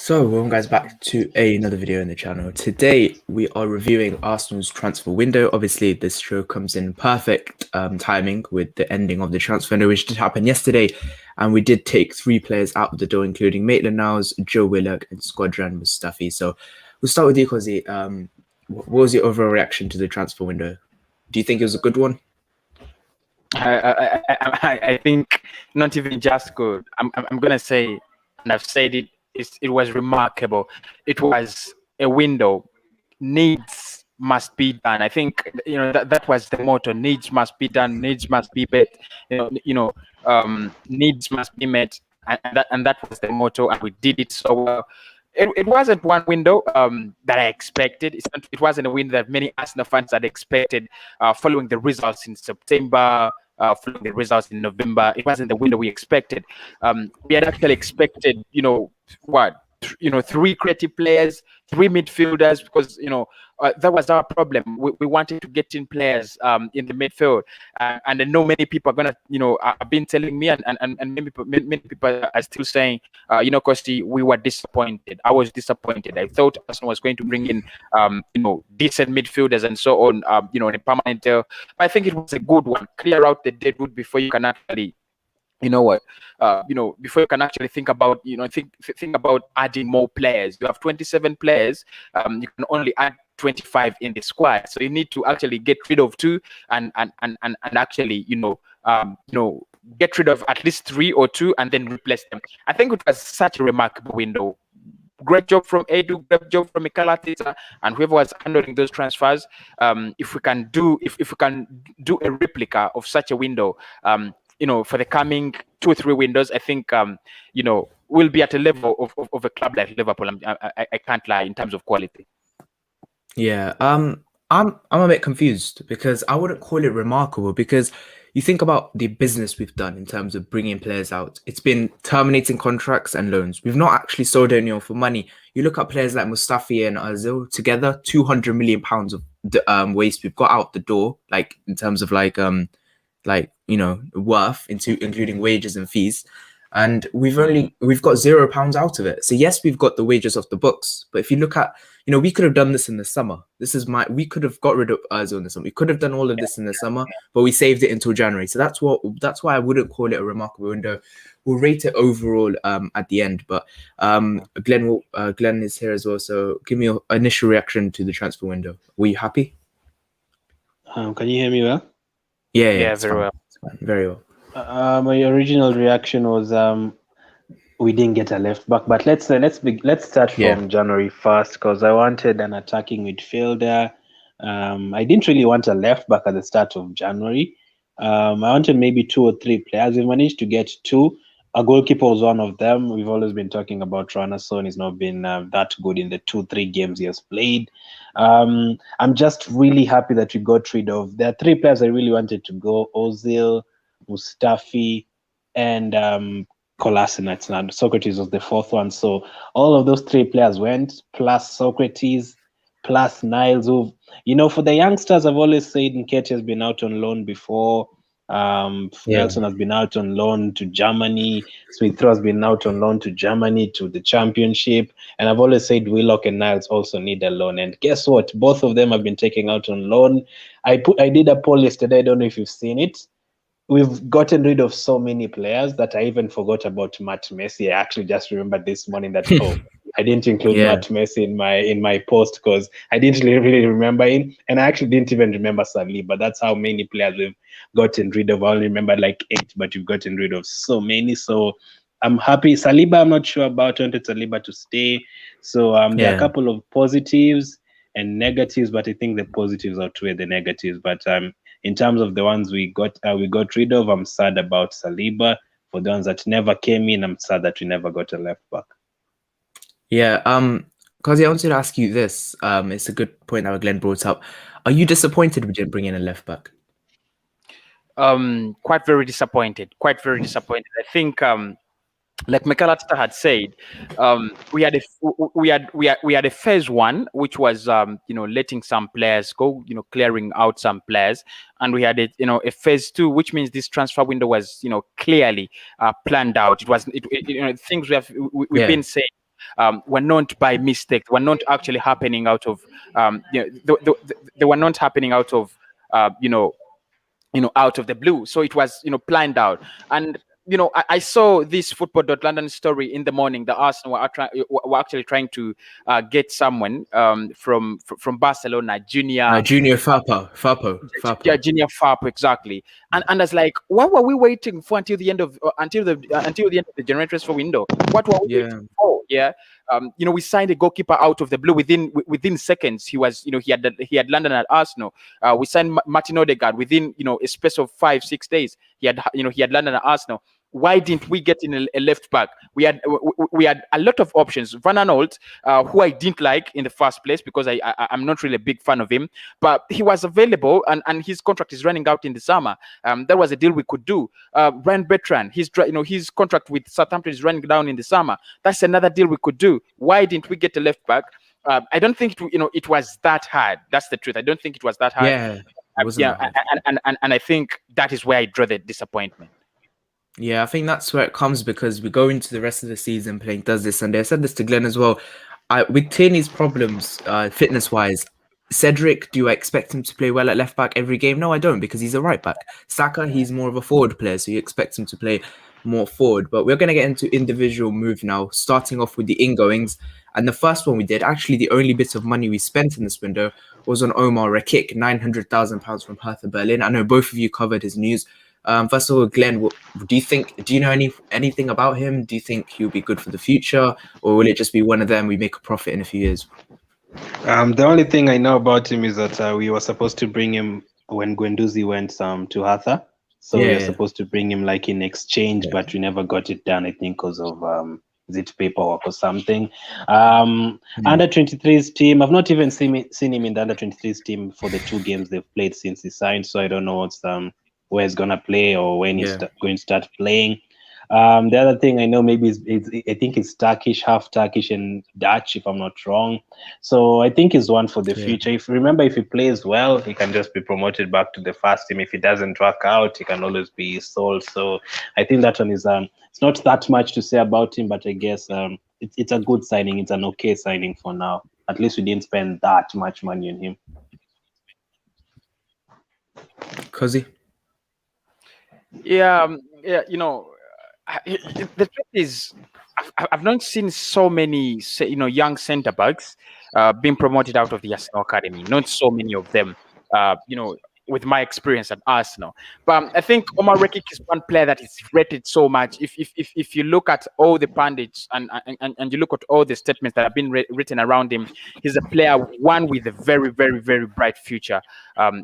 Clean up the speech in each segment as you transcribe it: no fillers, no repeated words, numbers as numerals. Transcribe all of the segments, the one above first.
So, welcome guys back to another video in the channel. Today we are reviewing Arsenal's transfer window. Obviously, this show comes in perfect timing with the ending of the transfer window, which did happen yesterday. And we did take 3 players out of the door, including Maitland-Niles, Joe Willock, and Squadron Mustafi. So, we'll start with you, Cossy. What was your overall reaction to the transfer window? Do you think it was a good one? I think not even just good. I'm gonna say, and I've said it. It was remarkable. It was a window. Needs must be done. I think that was the motto. Needs must be done. Needs must be met. Needs must be met, and that was the motto. And we did it so well. It wasn't one window that I expected. It wasn't a window that many Arsenal fans had expected following the results in September. Following the results in November, it wasn't the window we expected. We had actually expected, 3 creative players, 3 midfielders, because that was our problem. We wanted to get in players in the midfield, and I know many people are gonna, have been telling me, and many people are still saying, Cossy, we were disappointed. I was disappointed. I thought Arsenal was going to bring in, decent midfielders and so on, in a permanent deal. But I think it was a good one. Clear out the deadwood before you can actually. Before you can actually think about, think about adding more players. You have 27 players. You can only add 25 in the squad, so you need to actually get rid of 2 and actually, get rid of at least 3 or 2 and then replace them. I think it was such a remarkable window. Great job from Edu, great job from Mikel Arteta and whoever was handling those transfers. If we can do a replica of such a window, for the coming 2 or 3 windows, I think, we'll be at a level of a club like Liverpool. I can't lie in terms of quality. Yeah, I'm a bit confused because I wouldn't call it remarkable, because you think about the business we've done in terms of bringing players out. It's been terminating contracts and loans. We've not actually sold anyone for money. You look at players like Mustafi and OZIL together, £200 million of the waste we've got out the door, like in terms of worth, including wages and fees. And we've got £0 out of it. So yes, we've got the wages off the books, but if you look at, we could have done this in the summer. We could have got rid of Ozil in the summer. We could have done all of this in the summer, but we saved it until January. So that's why I wouldn't call it a remarkable window. We'll rate it overall at the end. But Glen is here as well. So give me your initial reaction to the transfer window. Were you happy? Can you hear me well? Yeah, very well. Very well. My original reaction was we didn't get a left back, but let's start from January 1st, because I wanted an attacking midfielder. I didn't really want a left back at the start of January. I wanted maybe 2 or 3 players. We managed to get 2. A goalkeeper was one of them. We've always been talking about Ranason. He's not been that good in the 2-3 games he has played. I'm just really happy that we got rid of. There are 3 players I really wanted to go: OZIL, Mustafi, and Kolasinac. And Socrates was the 4th one. So all of those 3 players went, plus Socrates, plus Niles. Who, for the youngsters, I've always said Nketiah has been out on loan before. Nelson has been out on loan to Germany. Smith-Rowe has been out on loan to Germany, to the Championship. And I've always said Willock and Niles also need a loan. And guess what? Both of them have been taken out on loan. I did a poll yesterday. I don't know if you've seen it. We've gotten rid of so many players that I even forgot about Matt Messi. I actually just remembered this morning that I didn't include Matt Messi in my post because I didn't really remember him, and I actually didn't even remember Saliba. That's how many players we've gotten rid of. I only remember like 8, but you've gotten rid of so many. So I'm happy. Saliba, I'm not sure about. I wanted Saliba to stay. So there are a couple of positives and negatives, but I think the positives outweigh the negatives. But in terms of the ones we got rid of, I'm sad about Saliba. For the ones that never came in, I'm sad that we never got a left back. Yeah, Cossy, I wanted to ask you this. It's a good point that Glenn brought up. Are you disappointed we didn't bring in a left back? Quite very disappointed. Quite very disappointed. I think like Mikel Arteta had said, we had a phase 1, which was letting some players go, clearing out some players, and we had a phase 2, which means this transfer window was clearly planned out. It was things we've been saying were not by mistake. Were not actually happening out of they were not happening out of out of the blue. So it was, planned out. And I saw this football.london story in the morning. The Arsenal were actually trying to get someone from Barcelona, Junior Fapo. Junior Farp, exactly. And I was like, what were we waiting for until the end of until the end of the January transfer window? What were we waiting for? Yeah. We signed a goalkeeper out of the blue within seconds. He was, he had landed at Arsenal. We signed Martin Odegaard within, a space of 5-6 days. He had landed at Arsenal. Why didn't we get in a left back? We had a lot of options. Van Aanholt, who I didn't like in the first place because I'm not really a big fan of him, but he was available and his contract is running out in the summer. That was a deal we could do. Ryan Bertrand, his contract with Southampton is running down in the summer. That's another deal we could do. Why didn't we get a left back? I don't think it was that hard. That's the truth. I don't think it was that hard. Yeah, and I think that is where I draw the disappointment. Yeah, I think that's where it comes, because we go into the rest of the season playing Thursday, Sunday. I said this to Glenn as well. With Tierney's problems, fitness-wise, Cedric, do I expect him to play well at left back every game? No, I don't, because he's a right back. Saka, he's more of a forward player, so you expect him to play more forward. But we're going to get into individual move now, starting off with the ingoings. And the first one we did, actually the only bit of money we spent in this window, was on Omar Rekik, £900,000 from Hertha Berlin. I know both of you covered his news. First of all, Glenn, do you know anything about him? Do you think he'll be good for the future, or will it just be one of them we make a profit in a few years? The only thing I know about him is that we were supposed to bring him when Guendouzi went to Hertha. So we were supposed to bring him like in exchange, but we never got it done, I think, because of is it paperwork or something. Under 23's team, I've not even seen him in the under 23's team for the 2 games they've played since he signed, so I don't know what's where he's gonna play or when he's going to start playing. The other thing I know maybe is I think it's Turkish, half Turkish and Dutch, if I'm not wrong. So I think he's one for the future. If he plays well, he can just be promoted back to the first team. If it doesn't work out, he can always be sold. So I think that one is it's not that much to say about him, but I guess it's a good signing. It's an okay signing for now. At least we didn't spend that much money on him. Cossy? Yeah, the truth is, I've not seen so many, young centre backs being promoted out of the Arsenal academy. Not so many of them, with my experience at Arsenal. But I think Omar Rekik is one player that is rated so much. If you look at all the pundits and you look at all the statements that have been written around him, he's a player with a very, very, very bright future.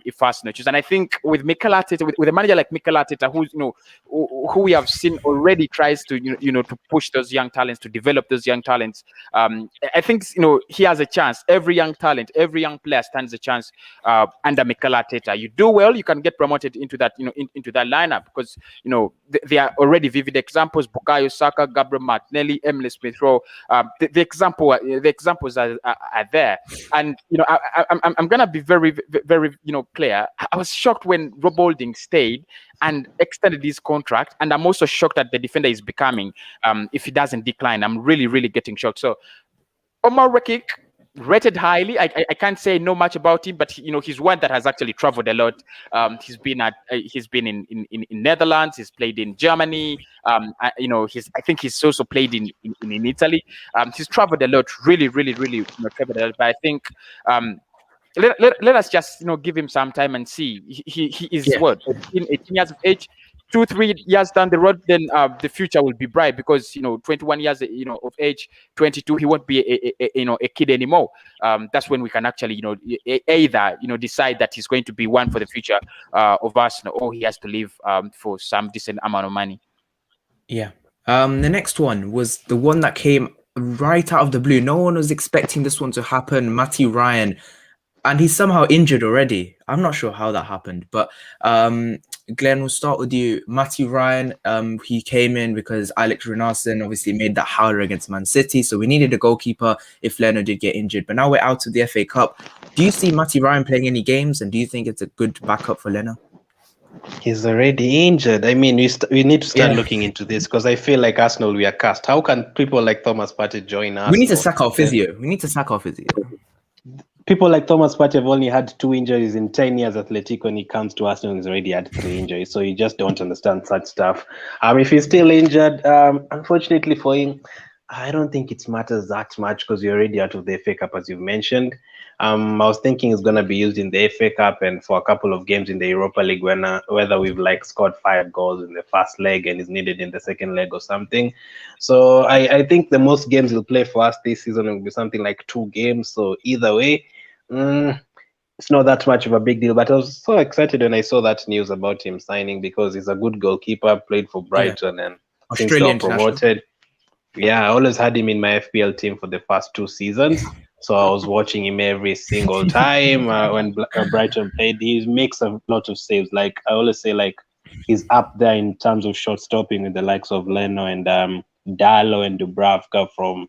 If Arsenal choose, and I think with Mikel Arteta, with a manager like Mikel Arteta, who we have seen already tries to to push those young talents, to develop those young talents. I think he has a chance. Every young talent, every young player stands a chance under Mikel Arteta. You do well, you can get promoted into that into that lineup, because there are already vivid examples: Bukayo Saka, Gabriel Martinelli, Emile Smith-Rowe. The examples are there, and I'm gonna be very, very clear. I was shocked when Rob Holding stayed and extended his contract, and I'm also shocked that the defender is becoming if he doesn't decline. I'm really, really getting shocked. So Omar Rekik, rated highly. I can't say no much about him, but he's one that has actually traveled a lot. He's been in Netherlands. He's played in Germany. I think he's also played in Italy. He's traveled a lot. Really, really, really traveled a lot. But I think let us just give him some time and see. He is 18 years of age. 2-3 years down the road, then the future will be bright, because 21 years of age, 22, he won't be a kid anymore. That's when we can actually either decide that he's going to be one for the future of Arsenal, or he has to leave for some decent amount of money. Yeah. The next one was the one that came right out of the blue. No one was expecting this one to happen. Matty Ryan. And he's somehow injured already. I'm not sure how that happened, but Glenn, we'll start with you. Matty Ryan, he came in because Alex Runarsson obviously made that howler against Man City, so we needed a goalkeeper if Leno did get injured. But now we're out of the FA Cup. Do you see Matty Ryan playing any games, and do you think it's a good backup for Leno? He's already injured. I mean, we need to start Yeah. looking into this because I feel like Arsenal, we are cast. How can people like Thomas Partey join Arsenal? We need to sack our physio. We need to sack our physio. People like Thomas Partey have only had 2 injuries in 10 years. Athletic, when he comes to Arsenal, he's already had 3 injuries. So you just don't understand such stuff. If he's still injured, unfortunately for him, I don't think it matters that much because you're already out of the FA Cup, as you've mentioned. I was thinking it's going to be used in the FA Cup and for a couple of games in the Europa League when whether we've like scored 5 goals in the first leg and is needed in the second leg or something. So I think the most games he'll play for us this season will be something like 2 games. So either way, it's not that much of a big deal. But I was so excited when I saw that news about him signing because he's a good goalkeeper, played for Brighton and since they were promoted. Yeah, I always had him in my FPL team for the first 2 seasons. So I was watching him every single time when Brighton played. He makes a lot of saves. Like I always say, like he's up there in terms of shot stopping with the likes of Leno and Darlow and Dubravka from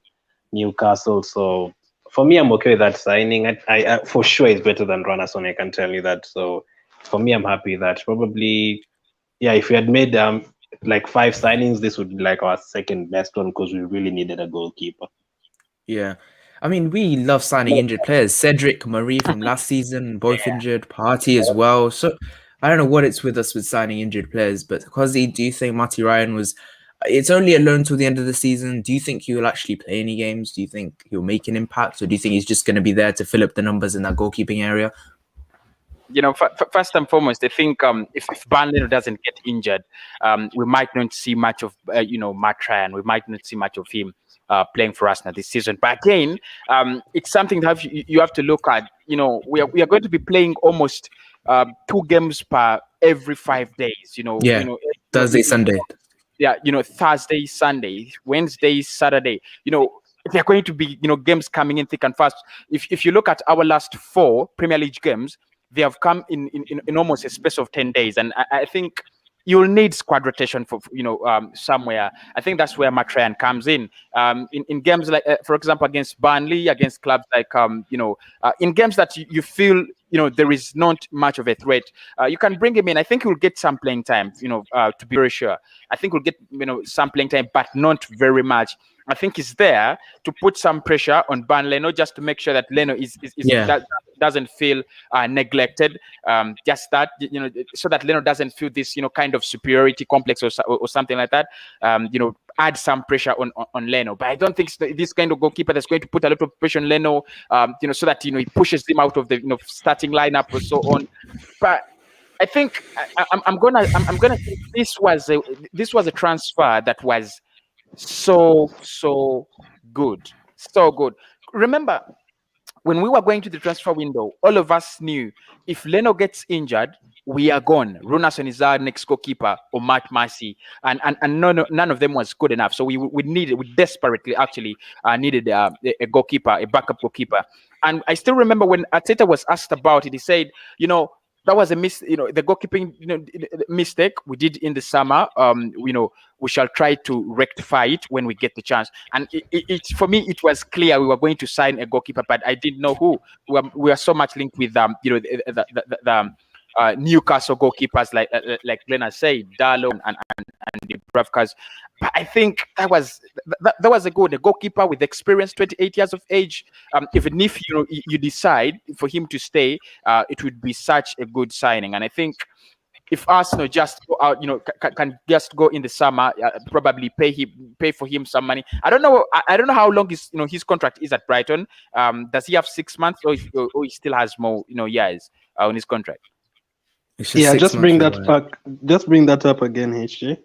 Newcastle. So for me, I'm okay with that signing. I for sure is better than Ranason, I can tell you that. So for me, I'm happy with that. Probably, yeah, if we had made like 5 signings, this would be like our second best one because we really needed a goalkeeper. Yeah. I mean, we love signing injured players. Cedric, Marie from last season, both injured. Partey as well. So I don't know what it's with us with signing injured players, but Cossy, do you think Matty Ryan was... It's only a loan till the end of the season. Do you think he will actually play any games? Do you think he'll make an impact? Or do you think he's just going to be there to fill up the numbers in that goalkeeping area? You know, first and foremost, I think if Burnley doesn't get injured, we might not see much of, Matt Ryan. We might not see much of him playing for us now this season. But again, it's something that you have to look at. You know, we are going to be playing almost 2 games per every 5 days. Thursday, Sunday. Yeah, Thursday, Sunday, Wednesday, Saturday. They're going to be games coming in thick and fast. If you look at our last 4 Premier League games, they have come in almost a space of 10 days, and I think you'll need squad rotation for somewhere. I think that's where Matt Ryan comes in games like for example against Burnley, against clubs like in games that you feel there is not much of a threat, you can bring him in. I think he'll get some playing time, to be very sure. I think we'll get some playing time, but not very much. I think he's there to put some pressure on Burnley, not just to make sure that Leno doesn't feel neglected. Just that, so that Leno doesn't feel this, kind of superiority complex or something like that. Add some pressure on Leno. But I don't think this kind of goalkeeper that's going to put a lot of pressure on Leno, so that he pushes him out of the starting lineup or so on. But I think I'm gonna say this was a transfer that was so good. Remember, when we were going to the transfer window, all of us knew if Leno gets injured, we are gone. Runason is our next goalkeeper, or Matt Massey, and none of them was good enough. So we desperately actually needed a goalkeeper, a backup goalkeeper. And I still remember when Arteta was asked about it, he said, that was a the goalkeeping mistake we did in the summer. We shall try to rectify it when we get the chance. And for me, it was clear we were going to sign a goalkeeper, but I didn't know who. We are so much linked with the Newcastle goalkeepers like Glen has said, Darlow and the Bravkas. But I think that was a goalkeeper with experience, 28 years of age. Even if you decide for him to stay, it would be such a good signing. And I think if Arsenal just go out, can just go in the summer, probably pay for him some money. I don't know how long his contract is at Brighton. Does he have 6 months, or he still has more years on his contract? Yeah, just bring that up again, HJ.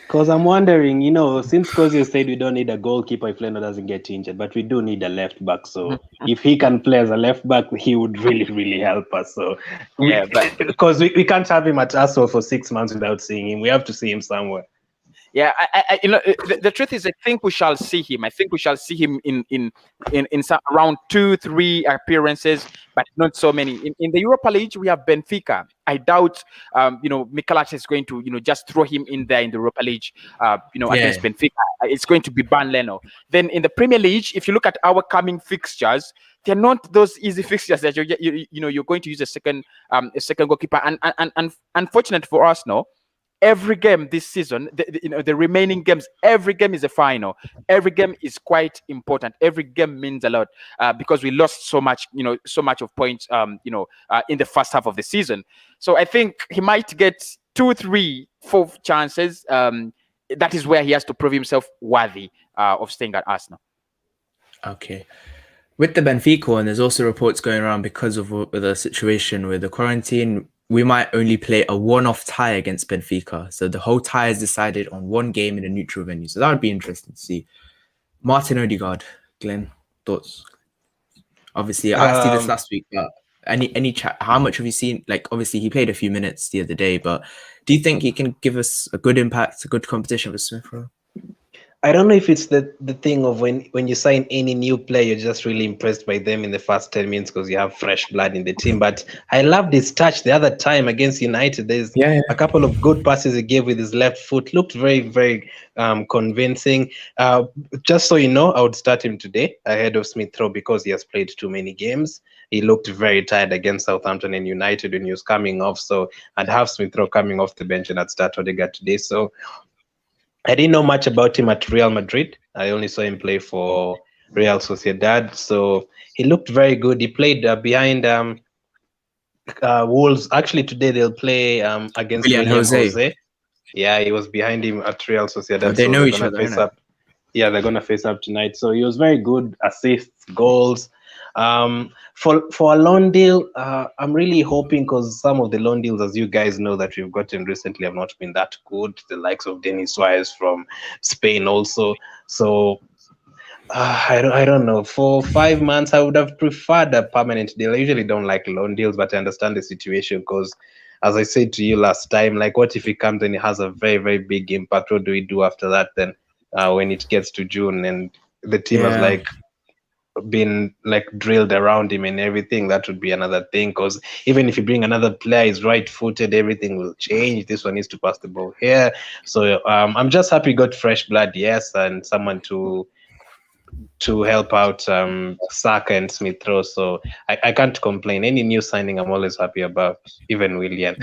Because I'm wondering, since Cossy said we don't need a goalkeeper if Leno doesn't get injured, but we do need a left back. So if he can play as a left back, he would really, really help us. So because we can't have him at Arsenal for 6 months without seeing him. We have to see him somewhere. Yeah, you know, the truth is, I think we shall see him. I think we shall see him in some around 2-3 appearances, but not so many. In the Europa League, we have Benfica. I doubt, you know, Mikel is going to, you know, just throw him in there in the Europa League, you know, against Benfica. It's going to be Ban Leno. Then in the Premier League, if you look at our coming fixtures, they're not those easy fixtures that you know, you're going to use a second goalkeeper. And unfortunate for us, no. Every game this season, you know, the remaining games, every game is a final. Every game is quite important. Every game means a lot because we lost so much, you know, so much of points, you know, in the first half of the season. So I think he might get 2, 3, 4 chances. That is where he has to prove himself worthy of staying at Arsenal. Okay. With the Benfica one, there's also reports going around because of the situation with the quarantine. We might only play a one-off tie against Benfica. So the whole tie is decided on one game in a neutral venue. So that would be interesting to see. Martin Odegaard, Glen, thoughts? Obviously, I asked you this last week, but any chat? How much have you seen? Like, obviously, he played a few minutes the other day, but do you think he can give us a good impact, a good competition with Smith Rowe? I don't know if it's the thing of when you sign any new player, you're just really impressed by them in the first 10 minutes because you have fresh blood in the team. But I loved his touch the other time against United. There's a couple of good passes he gave with his left foot. Looked very, very convincing. Just so you know, I would start him today ahead of Smith Rowe because he has played too many games. He looked very tired against Southampton and United when he was coming off. So I'd have Smith Rowe coming off the bench and I'd start Odegaard today. So I didn't know much about him at Real Madrid. I only saw him play for Real Sociedad. So he looked very good. He played behind Wolves. Actually, today they'll play against William Jose. Yeah, he was behind him at Real Sociedad. They know each other. Yeah, they're going to face up tonight. So he was very good. Assists, goals. For a loan deal, I'm really hoping, because some of the loan deals, as you guys know, that we've gotten recently have not been that good. The likes of Denis Suarez from Spain also. So I don't know. For 5 months, I would have preferred a permanent deal. I usually don't like loan deals, but I understand the situation because, as I said to you last time, like, what if he comes and he has a very, very big impact? What do we do after that then when it gets to June and the team has like been like drilled around him and everything? That would be another thing, because even if you bring another player, he's right-footed, everything will change. This one needs to pass the ball here. So I'm just happy he got fresh blood, yes, and someone to help out Saka and Smith Rowe. So I can't complain. Any new signing I'm always happy about, even Willian.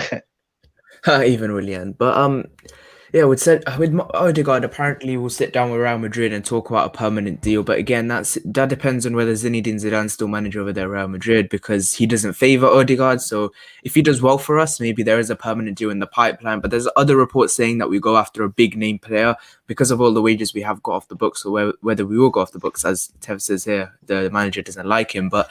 Even Willian. But yeah, with Odegaard, apparently we'll sit down with Real Madrid and talk about a permanent deal. But again, that depends on whether Zinedine Zidane's still manager over there, Real Madrid, because he doesn't favor Odegaard. So if he does well for us, maybe there is a permanent deal in the pipeline. But there's other reports saying that we go after a big name player because of all the wages we have got off the books, or whether we will go off the books, as Tev says here, the manager doesn't like him. But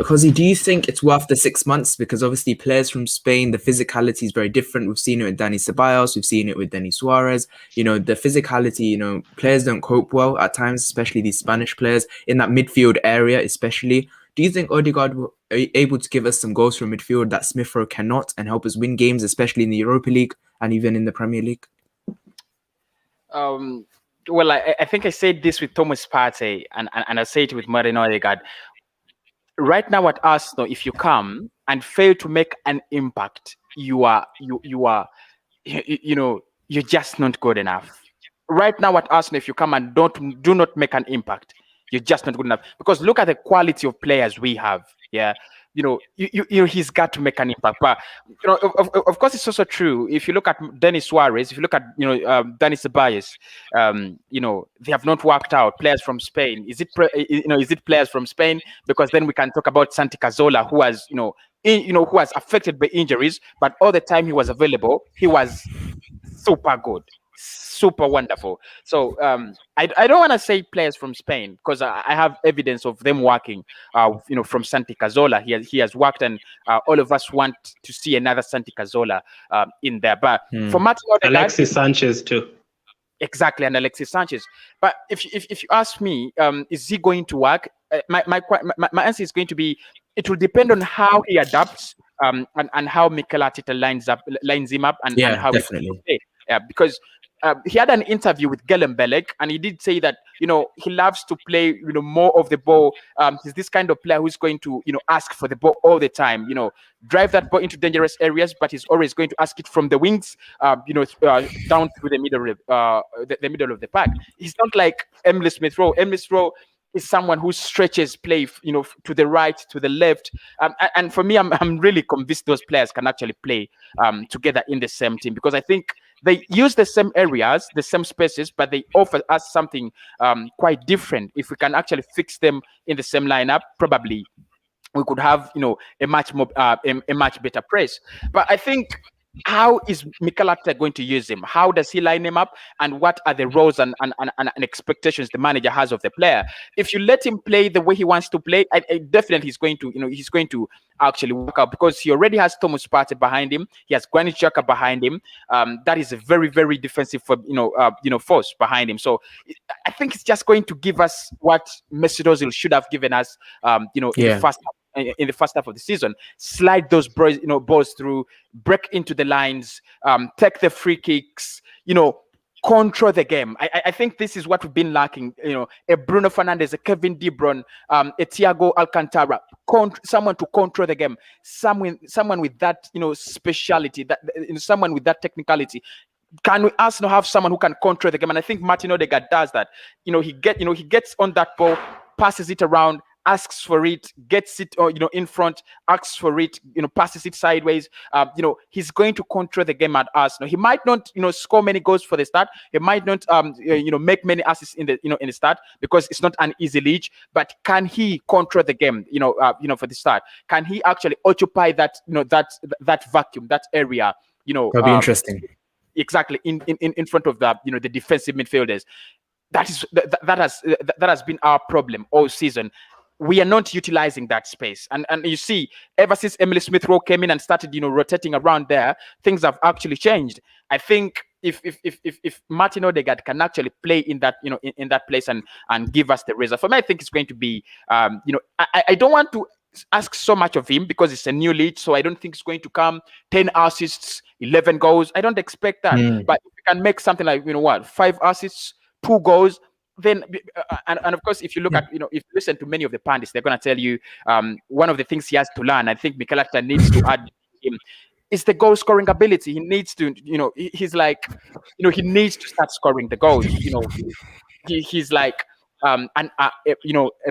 Cossy, do you think it's worth the 6 months? Because obviously players from Spain, the physicality is very different. We've seen it with Dani Ceballos. We've seen it with Denis Suarez. You know, the physicality, you know, players don't cope well at times, especially these Spanish players in that midfield area, especially. Do you think Odegaard will be able to give us some goals from midfield that Smith Rowe cannot and help us win games, especially in the Europa League and even in the Premier League? Well, I think I said this with Thomas Partey and I say it with Martin Odegaard. Right now at Arsenal, if you come and fail to make an impact, you're just not good enough. Right now at Arsenal, if you come and do not make an impact, you're just not good enough. Because look at the quality of players we have. Yeah, he's got to make an impact. But of course, it's also true. If you look at Denis Suarez, if you look at Dani Ceballos, they have not worked out. Players from Spain, is it players from Spain? Because then we can talk about Santi Cazorla, who was who was affected by injuries, but all the time he was available, he was super good, super wonderful. So I don't want to say players from Spain because I have evidence of them working. From Santi Cazorla, he has worked, and all of us want to see another Santi Cazorla in there. But for Martin Odegaard, Alexis Sanchez too. Exactly, and Alexis Sanchez. But if you ask me, is he going to work? My answer is going to be, it will depend on how he adapts and how Mikel Arteta lines him up and how definitely. he plays. Yeah, because he had an interview with Glen, and he did say that, you know, he loves to play, you know, more of the ball. He's this kind of player who's going to, you know, ask for the ball all the time, you know, drive that ball into dangerous areas, but he's always going to ask it from the wings, you know, down through the middle of the middle of the park. He's not like Emile Smith-Rowe. Emile Smith-Rowe is someone who stretches play, you know, to the right, to the left, and for me, I'm really convinced those players can actually play together in the same team, because I think they use the same areas, the same spaces, but they offer us something quite different. If we can actually fix them in the same lineup, probably we could have, you know, a much more a much better press. But I think, how is Mikel Arteta going to use him? How does he line him up? And what are the roles and expectations the manager has of the player? If you let him play the way he wants to play, I definitely he's going to, you know, he's going to actually work out, because he already has Thomas Partey behind him. He has Granit Xhaka behind him. That is a very, very defensive, force behind him. So I think it's just going to give us what Mesut Ozil should have given us, in the first half of the season. Slide those balls through, break into the lines, take the free kicks, you know, control the game. I think this is what we've been lacking. You know, a Bruno Fernandes, a Kevin De Bruyne, a Thiago Alcantara, someone to control the game, someone with that, you know, speciality, that, you know, someone with that technicality. Can we Arsenal have someone who can control the game? And I think Martin Odegaard does that. You know, he gets on that ball, passes it around, asks for it, gets it, in front, asks for it, you know, passes it sideways. You know, he's going to control the game at Arsenal. He might not, you know, score many goals for the start. He might not, make many assists in the start, because it's not an easy league. But can he control the game? For the start, can he actually occupy that, you know, that vacuum, that area? You know, that'll be interesting. Exactly in front of the, you know, the defensive midfielders. That has been our problem all season. We are not utilizing that space, and you see, ever since Emile Smith-Rowe came in and started, you know, rotating around there, things have actually changed. I think if Martin Odegaard can actually play in that, you know, in that place and give us the result, for me, I think it's going to be, I don't want to ask so much of him, because it's a new league, so I don't think it's going to come 10 assists, 11 goals. I don't expect that. But if you can make something like, you know what, 5 assists, 2 goals, then and of course, if you look at, you know, if you listen to many of the pundits, they're going to tell you one of the things he has to learn, I think Mikel Arteta needs to add him, is the goal scoring ability. He needs to, you know, he's like, you know, he needs to start scoring the goals. You know, he's like a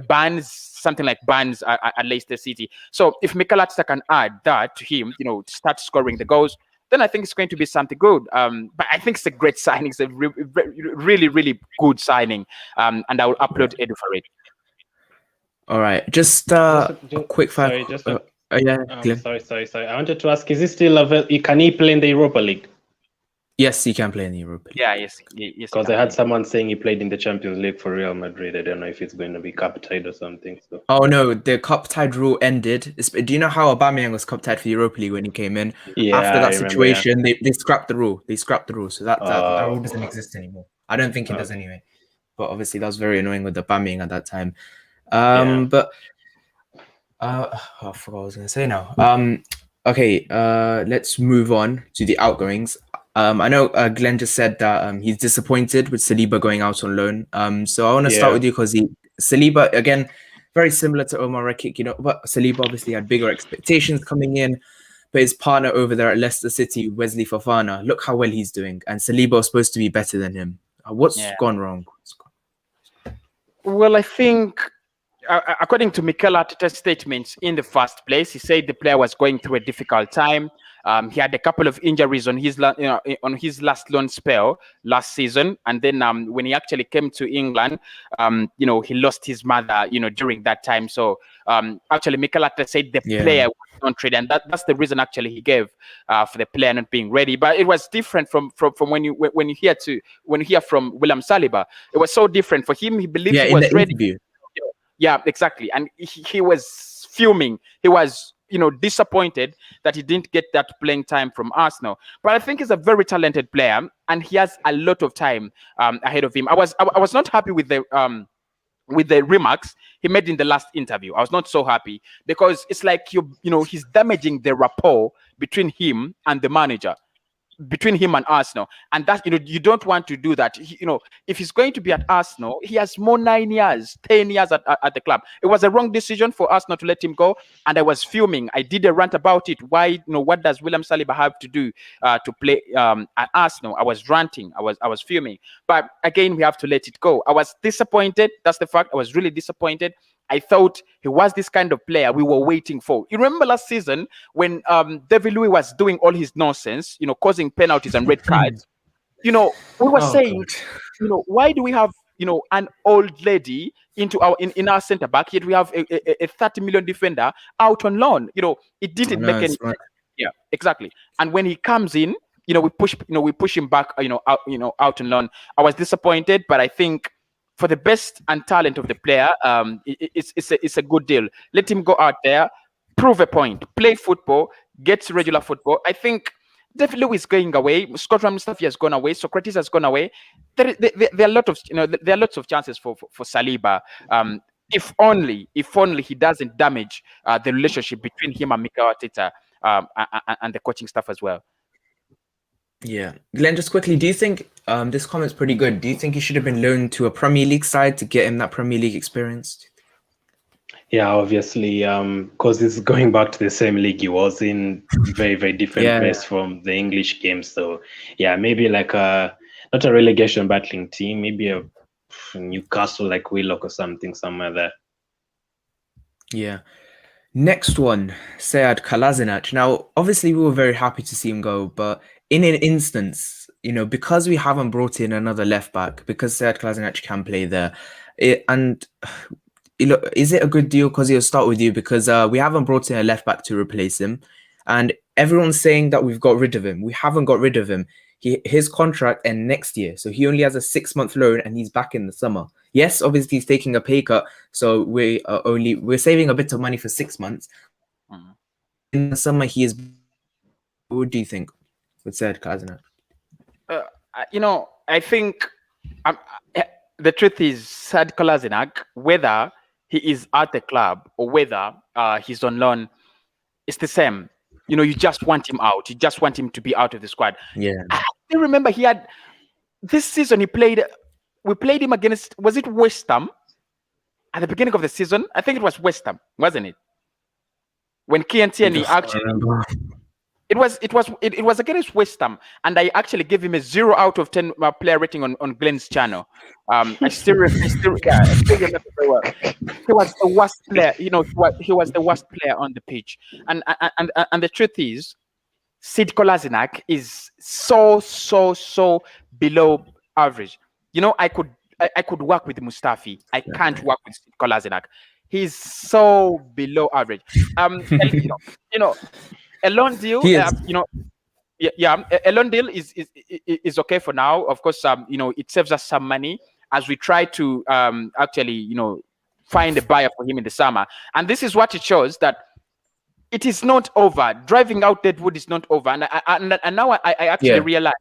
Barnes, something like Barnes at Leicester City. So if Mikel Arteta can add that to him, you know, start scoring the goals, then I think it's going to be something good. But I think it's a great signing. It's a really, really good signing. And I will upload Edu for it. All right. Just a quick Sorry, Glenn. Sorry. I wanted to ask, is he still available? Can he play in the Europa League? Yes, he can play in the Europa League. Yeah, yes. Because I had someone saying he played in the Champions League for Real Madrid. I don't know if it's going to be cup tied or something. So. Oh no, the cup tied rule ended. Do you know how Aubameyang was cup tied for the Europa League when he came in? Yeah, after that situation, remember, they scrapped the rule. They scrapped the rule, so that rule doesn't exist anymore. I don't think it does anyway. But obviously, that was very annoying with Aubameyang at that time. But I forgot what I was going to say now. Okay, let's move on to the outgoings. I know Glenn just said that he's disappointed with Saliba going out on loan. So I want to start with you, because Saliba, again, very similar to Omar Rekik, you know, but Saliba obviously had bigger expectations coming in. But his partner over there at Leicester City, Wesley Fofana, look how well he's doing. And Saliba was supposed to be better than him. What's gone wrong? Well, I think, according to Mikel Arteta's statements in the first place, he said the player was going through a difficult time. He had a couple of injuries on his last loan spell last season, and then when he actually came to England, he lost his mother, during that time. So actually, Mikel Arteta said the player was not ready, and that's the reason actually he gave for the player not being ready. But it was different from when you hear from William Saliba. It was so different for him. He believed he was ready. Interview. Yeah, exactly, and he was fuming. He was disappointed that he didn't get that playing time from Arsenal. But I think he's a very talented player, and he has a lot of time ahead of him. I was not happy with the remarks he made in the last interview. I was not so happy, because it's like he's damaging the rapport between him and the manager. between him and Arsenal, and that you don't want to do that. If he's going to be at Arsenal, he has more 9 years, 10 years at the club. It was a wrong decision for Arsenal to let him go, and I was fuming. I did a rant about it. Why, what does William Saliba have to do to play at Arsenal? I was ranting. I was fuming. But again, we have to let it go. I was disappointed. That's the fact. I was really disappointed. I thought he was this kind of player we were waiting for. You remember last season when David Luiz was doing all his nonsense, causing penalties and red cards. We were saying, why do we have, an old lady in our centre back, yet we have a 30 million defender out on loan? It didn't make any sense. Yeah, exactly. And when he comes in, we push him back, out on loan. I was disappointed, but I think, for the best and talent of the player, it's a good deal. Let him go out there, prove a point, play football, get regular football. I think David Luiz is going away. Scott Mustafi has gone away. Socrates has gone away. There are lots of chances for Saliba. If only he doesn't damage the relationship between him and Mikel Arteta and the coaching staff as well. Yeah, Glenn, just quickly, do you think this comment's pretty good? Do you think he should have been loaned to a Premier League side to get him that Premier League experience? Yeah, obviously, because it's going back to the same league he was in, very, very different place from the English game. So, yeah, maybe like not a relegation battling team, maybe a Newcastle like Willock or something, somewhere there. Yeah. Next one, Sead Kolasinac. Now, obviously, we were very happy to see him go, but in an instance, because we haven't brought in another left back, because Sead Kolasinac can play there, is it a good deal? Because he'll start with you, because we haven't brought in a left back to replace him, and everyone's saying that we've got rid of him. We haven't got rid of him. His contract ends next year, so he only has a 6-month loan, and he's back in the summer. Yes, obviously he's taking a pay cut, so we're saving a bit of money for 6 months. In the summer, he is. What do you think with Sead Kolasinac? I think the truth is Sead Kolasinac, whether he is at the club or whether he's on loan, it's the same. You just want him out. You just want him to be out of the squad. Yeah. I still remember this season we played him against, was it West Ham at the beginning of the season? I think it was West Ham, wasn't it? When Kian Tierney actually, it was against West Ham, and I actually gave him a 0 out of 10 player rating on Glen's channel. I still remember very well. He was the worst player. He was the worst player on the pitch, and the truth is, Sead Kolasinac is so below average. I could work with Mustafi. I can't work with Sead Kolasinac. He's so below average. A loan deal, a loan deal is okay for now. Of course, it saves us some money as we try to actually, find a buyer for him in the summer. And this is what it shows, that it is not over. Driving out Deadwood is not over. And now I actually realize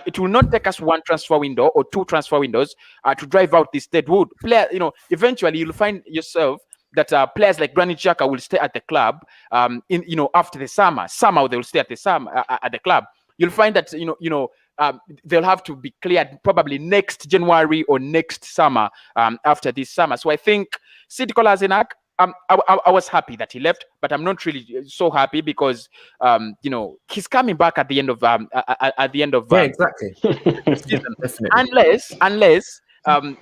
it will not take us 1 transfer window or 2 transfer windows to drive out this Deadwood player. Eventually you'll find yourself that players like Granit Xhaka will stay at the club after the summer. Somehow they'll stay at the club. You'll find that they'll have to be cleared probably next January or next summer after this summer. So I think Sead Kolasinac, I was happy that he left, but I'm not really so happy because he's coming back at the end of exactly. season. Unless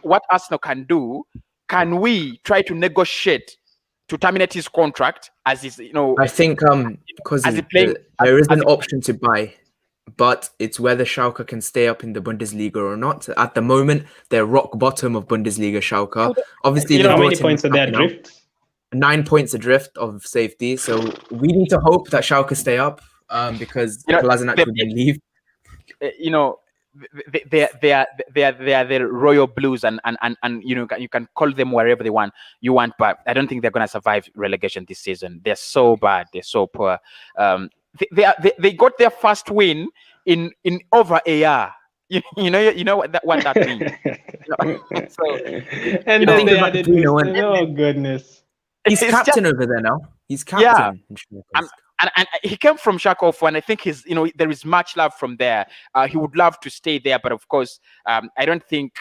what Arsenal can do, can we try to negotiate to terminate his contract as is, I think because there is an option to buy, but it's whether Schalke can stay up in the Bundesliga or not. At the moment, they're rock bottom of Bundesliga, Schalke. Obviously, how many points are they adrift? 9 points adrift of safety. So we need to hope that Schalke stay up because Kolasinac will then leave. They are the Royal Blues, and you can call them wherever you want, but I don't think they're going to survive relegation this season. They're so bad. They're so poor. They got their first win in over a year. You know what that means. So, and then they added, oh goodness. He's captain over there now. He's captain. Yeah. and he came from Schalke 04, and I think he's, there is much love from there. He would love to stay there, but of course, I don't think,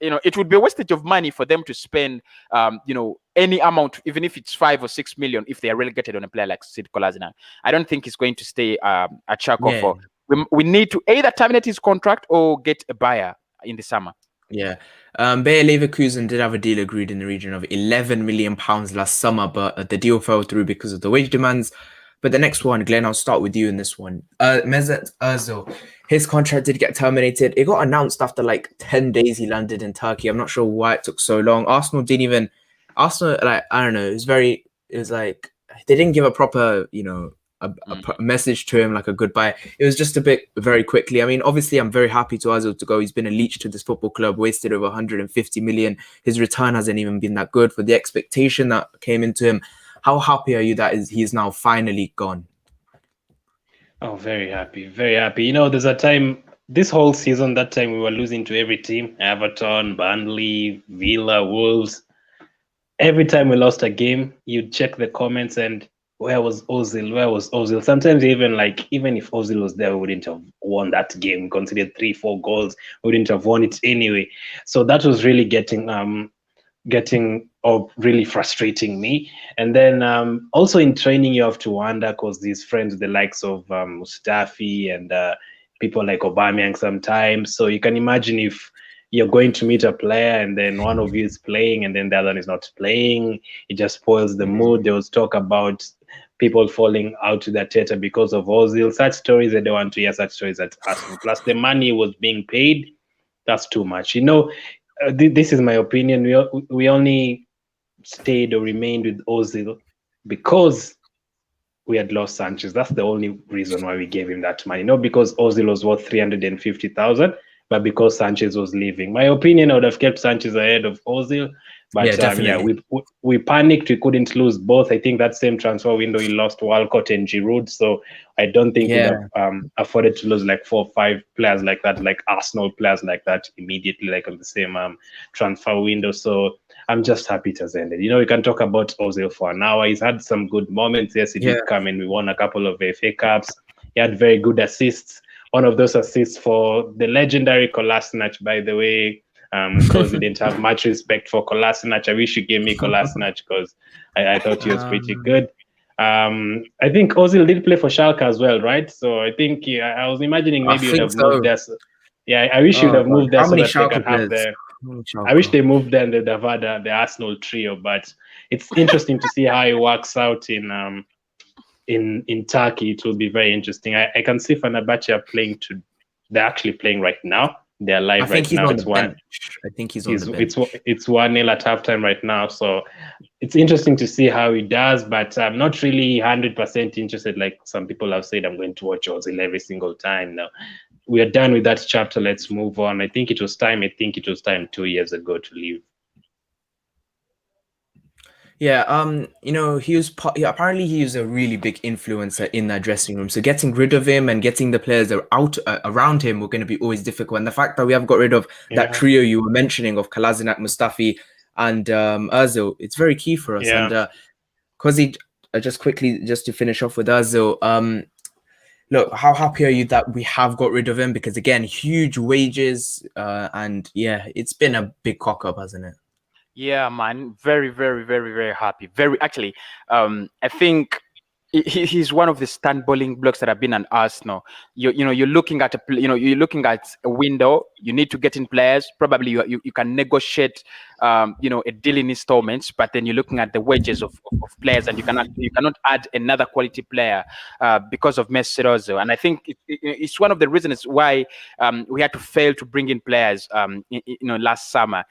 it would be a wastage of money for them to spend, any amount, even if it's 5 or 6 million, if they are relegated on a player like Sid Kolasinac. I don't think he's going to stay at Schalke 04. We need to either terminate his contract or get a buyer in the summer. Yeah. Bayer Leverkusen did have a deal agreed in the region of £11 million last summer, but the deal fell through because of the wage demands. But the next one, Glenn, I'll start with you in this one. Mesut Ozil, his contract did get terminated. It got announced after like 10 days he landed in Turkey. I'm not sure why it took so long. Arsenal, like, I don't know, it was like, they didn't give a proper, a message to him, like a goodbye. It was just a bit very quickly. I mean, obviously, I'm very happy to Ozil to go. He's been a leech to this football club, wasted over 150 million. His return hasn't even been that good for the expectation that came into him. How happy are you that he's now finally gone? Oh, very happy, very happy. There's a time this whole season, that time we were losing to every team: Everton, Burnley, Villa, Wolves. Every time we lost a game, you'd check the comments and where was Ozil? Where was Ozil? Sometimes even if Ozil was there, we wouldn't have won that game. We considered 3-4 goals, we wouldn't have won it anyway. So that was really getting or really frustrating me. And then also in training, you have to wonder, because these friends, the likes of Mustafi and people like Aubameyang sometimes. So you can imagine if you're going to meet a player and then one of you is playing and then the other one is not playing, it just spoils the mood. There was talk about people falling out to the theater because of Ozil. Such stories, I don't want to hear such stories at Arsenal. Plus the money was being paid. That's too much. This is my opinion. We only stayed or remained with Ozil because we had lost Sanchez. That's the only reason why we gave him that money. Not because Ozil was worth 350,000, but because Sanchez was leaving. My opinion, I would have kept Sanchez ahead of Ozil. But we panicked. We couldn't lose both. I think that same transfer window, he lost Walcott and Giroud. So I don't think we'd have afforded to lose like 4 or 5 players like that, like Arsenal players like that immediately, like on the same transfer window. So I'm just happy it has ended. We can talk about Ozil for an hour. He's had some good moments. Yes, he did come and we won a couple of FA Cups. He had very good assists. One of those assists for the legendary Kolasinac, by the way, because we didn't have much respect for Kolasinac. I wish you gave me Kolasinac because I thought he was pretty good. I think Ozil did play for Schalke as well, right? So I think I was imagining maybe you'd have moved there. So, I wish you'd have moved there so that they can have the. I wish they moved there and they'd have had the Arsenal trio. But it's interesting to see how it works out in Turkey. It will be very interesting. I can see Fenerbahce playing they're actually playing right now. They're live right now. I think he's on the bench. It's 1-0 at halftime right now. So it's interesting to see how he does, but I'm not really 100% interested. Like some people have said, I'm going to watch Ozil every single time. Now we are done with that chapter. Let's move on. I think it was time 2 years ago to leave. Yeah, apparently he was a really big influencer in that dressing room. So getting rid of him and getting the players out around him were going to be always difficult. And the fact that we have got rid of that trio you were mentioning of Kolasinac, Mustafi, and Ozil, it's very key for us. And Cossy, just to finish off with Ozil, look, how happy are you that we have got rid of him? Because again, huge wages, and it's been a big cock up, hasn't it? Yeah, man, very, very, very, very happy. Very, actually, I think he's one of the stand-balling blocks that have been an Arsenal. You're looking at a window. You need to get in players. Probably you can negotiate, a deal in installments. But then you're looking at the wages of players, and you cannot add another quality player because of Mesut Ozil. And I think it's one of the reasons why we had to fail to bring in players. Last summer.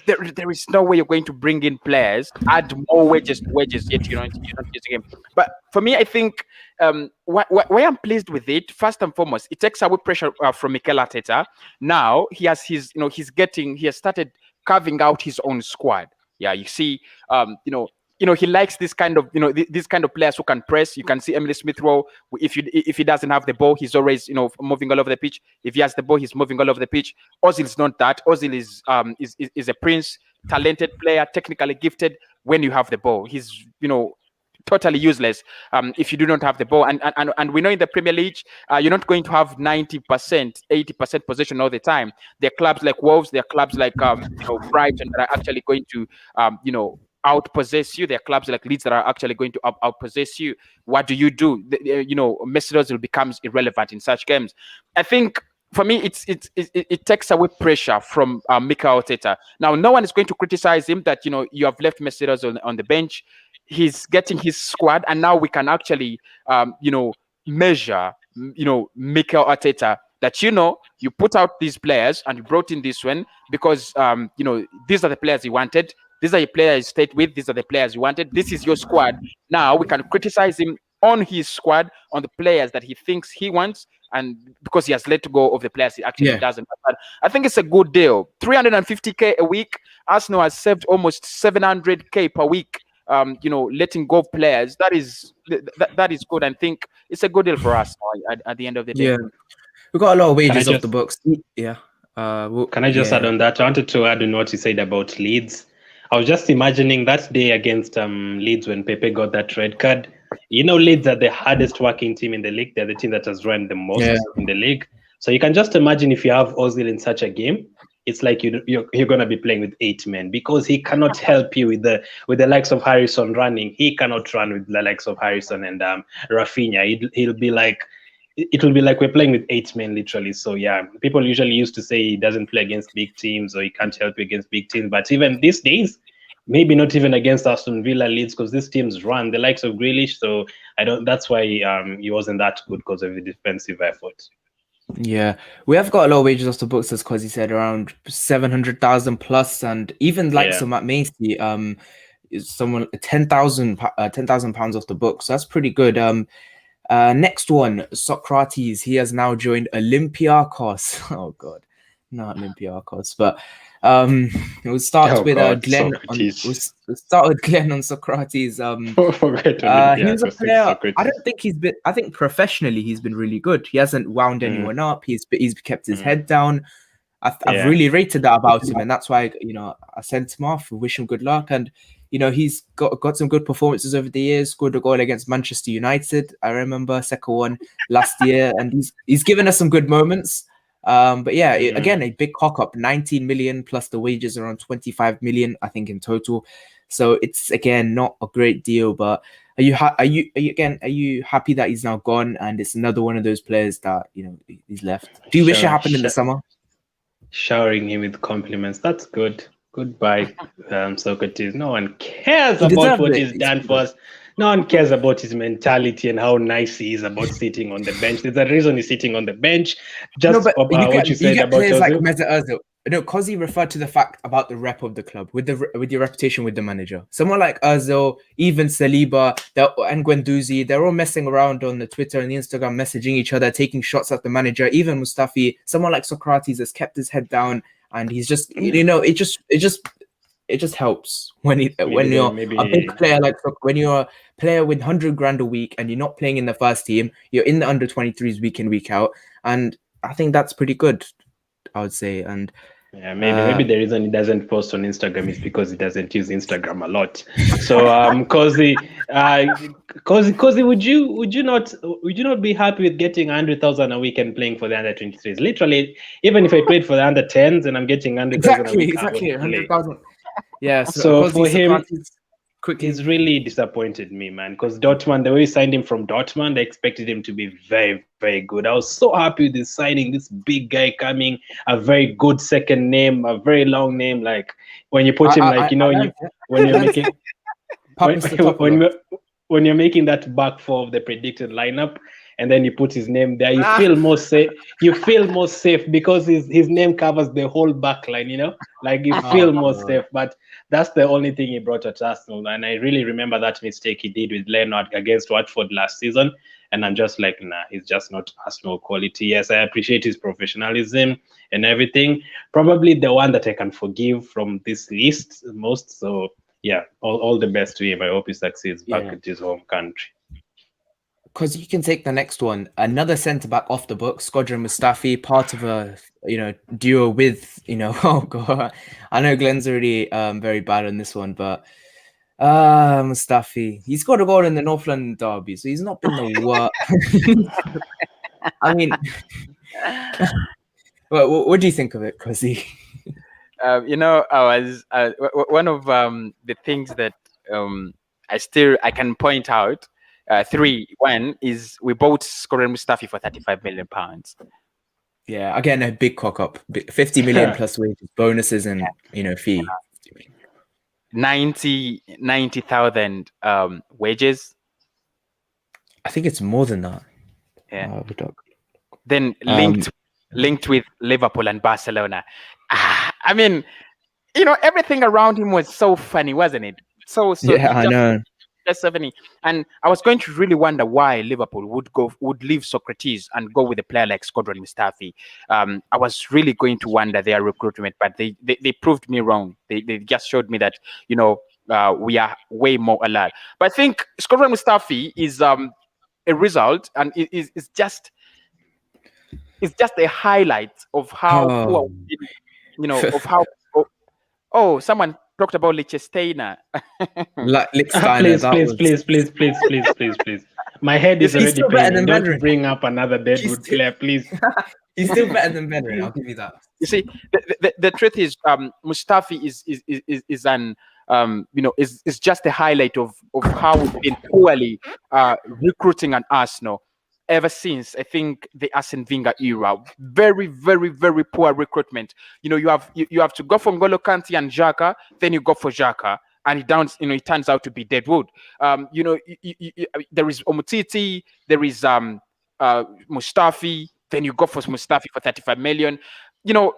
There is no way you're going to bring in players, add more wages, yet you're not using him. But for me, I think why I'm pleased with it, first and foremost, it takes away pressure from Mikel Arteta. Now he has he has started carving out his own squad. Yeah, you see, he likes this kind of these kind of players who can press. You can see Emily Smith-Rowe. If he doesn't have the ball, he's always moving all over the pitch. If he has the ball, he's moving all over the pitch. Ozil is not that. Ozil is a prince, talented player, technically gifted. When you have the ball, he's totally useless if you do not have the ball. And we know in the Premier League, you're not going to have 90%, 80% possession all the time. There are clubs like Wolves, there are clubs like Brighton that are actually going to outpossess you. There are clubs like Leeds that are actually going to outpossess you. What do? Mesut Ozil becomes irrelevant in such games. I think for me, it takes away pressure from Mikel Arteta. Now, no one is going to criticize him that you have left Mesut Ozil on the bench. He's getting his squad, and now we can actually measure Mikel Arteta that you put out these players and you brought in this one because these are the players he wanted. These are the players he stayed with. These are the players he wanted. This is your squad. Now we can criticize him on his squad, on the players that he thinks he wants, and because he has let go of the players he actually doesn't. But I think it's a good deal. 350k a week. Arsenal has saved almost 700k per week. Letting go of players. That is good. I think it's a good deal for us at the end of the day. Yeah, we got a lot of wages off the books. Yeah. Can I just add on that? I wanted to add on what you said about Leeds. I was just imagining that day against Leeds when Pepe got that red card. Leeds are the hardest working team in the league. They're the team that has run the most in the league. So you can just imagine if you have Ozil in such a game, it's like you're going to be playing with 8 men because he cannot help you with the likes of Harrison running. He cannot run with the likes of Harrison and Rafinha. It will be like we're playing with 8 men literally. So yeah, people usually used to say he doesn't play against big teams or he can't help you against big teams. But even these days, maybe not even against Aston Villa, Leeds, because these teams run the likes of Grealish. So that's why he wasn't that good because of the defensive effort. Yeah, we have got a lot of wages off the books, as Cossy said, around 700,000 plus, and even like some Matt Macy, is someone 10,000 pounds off the books. So that's pretty good. Next one, Socrates. He has now joined Olympiacos. Oh God, not Olympiacos, but we'll start with Glen. We'll start with Glen on Socrates. He was a player. I think professionally he's been really good. He hasn't wound anyone up. He's kept his head down. I've really rated that about him, and that's why I sent him off. Wish him good luck, and he's got some good performances over the years. Scored a goal against Manchester United. I remember second one last year, and he's given us some good moments. But yeah, again, a big cock up, 19 million plus the wages around 25 million, I think in total. So it's again not a great deal. But are you happy that he's now gone and it's another one of those players that he's left? Do you wish it happened in the summer? Showering him with compliments. That's good. Goodbye, Socrates. No one cares about what he's done for us. No one cares about his mentality and how nice he is about sitting on the bench. There's a reason he's sitting on the bench. What you said about players like Mesut Ozil. No, Cossy referred to the fact about the rep of the club with your reputation with the manager. Someone like Ozil, even Saliba, and Guendouzi, they're all messing around on the Twitter and the Instagram, messaging each other, taking shots at the manager. Even Mustafi, someone like Socrates has kept his head down, and he's just it just helps when you're a big player, like when you're a player with 100 grand a week and you're not playing in the first team, you're in the under 23s week in, week out, and I think that's pretty good, I would say. And yeah, maybe the reason he doesn't post on Instagram is because he doesn't use Instagram a lot. So Cossy, would you not be happy with getting 100,000 a week and playing for the under 23s? Literally, even if I played for the under 10s and I'm getting 100,000 a week, exactly 100,000. Yeah, so for him, he's really disappointed me, man. Because Dortmund, the way we signed him from Dortmund, I expected him to be very, very good. I was so happy with this signing. This big guy coming, a very good second name, a very long name. Like when you put him, when you're making that back four of the predicted lineup, and then you put his name there, you feel more safe. You feel more safe because his name covers the whole back line, like you feel more safe. But that's the only thing he brought at Arsenal. And I really remember that mistake he did with Leonard against Watford last season. And I'm just like, nah, he's just not Arsenal quality. Yes, I appreciate his professionalism and everything. Probably the one that I can forgive from this list most. So yeah, all the best to him. I hope he succeeds back at his home country. Because you can take the next one, another centre back off the book, Skodran Mustafi, part of a duo with oh god, I know Glen's already very bad on this one, but Mustafi. He's got a goal in the North London derby, so he's not been the worst. I mean, what do you think of it, Cossy? You know, I was one of the things that I can point out. One is we bought Scorer Mustafi for £35 million. Yeah, again, a big cock up. 50 million plus wages, bonuses, and fee. 90,000 wages. I think it's more than that. Yeah. Then linked with Liverpool and Barcelona. I mean, everything around him was so funny, wasn't it? So yeah, I know. That's so funny. And I was going to really wonder why Liverpool would leave Socrates and go with a player like Shkodran Mustafi. I was really going to wonder their recruitment, but they proved me wrong. They just showed me that we are way more alert. But I think Shkodran Mustafi is a result, and it's just a highlight of how of how. Oh, someone talked about Liechtensteiner. Please. My head is already playing. Don't bring up another Deadwood player, please. He's still better than Benry. I'll give you that. You see, the truth is, Mustafi is just a highlight of how we've been poorly recruiting an Arsenal ever since, I think, the Arsene Wenger era. Very, very, very poor recruitment. You have to go for N'Golo Kante and Xhaka, then you go for Xhaka, and it turns out to be Deadwood. There is Omutiti, there is Mustafi, then you go for Mustafi for 35 million. And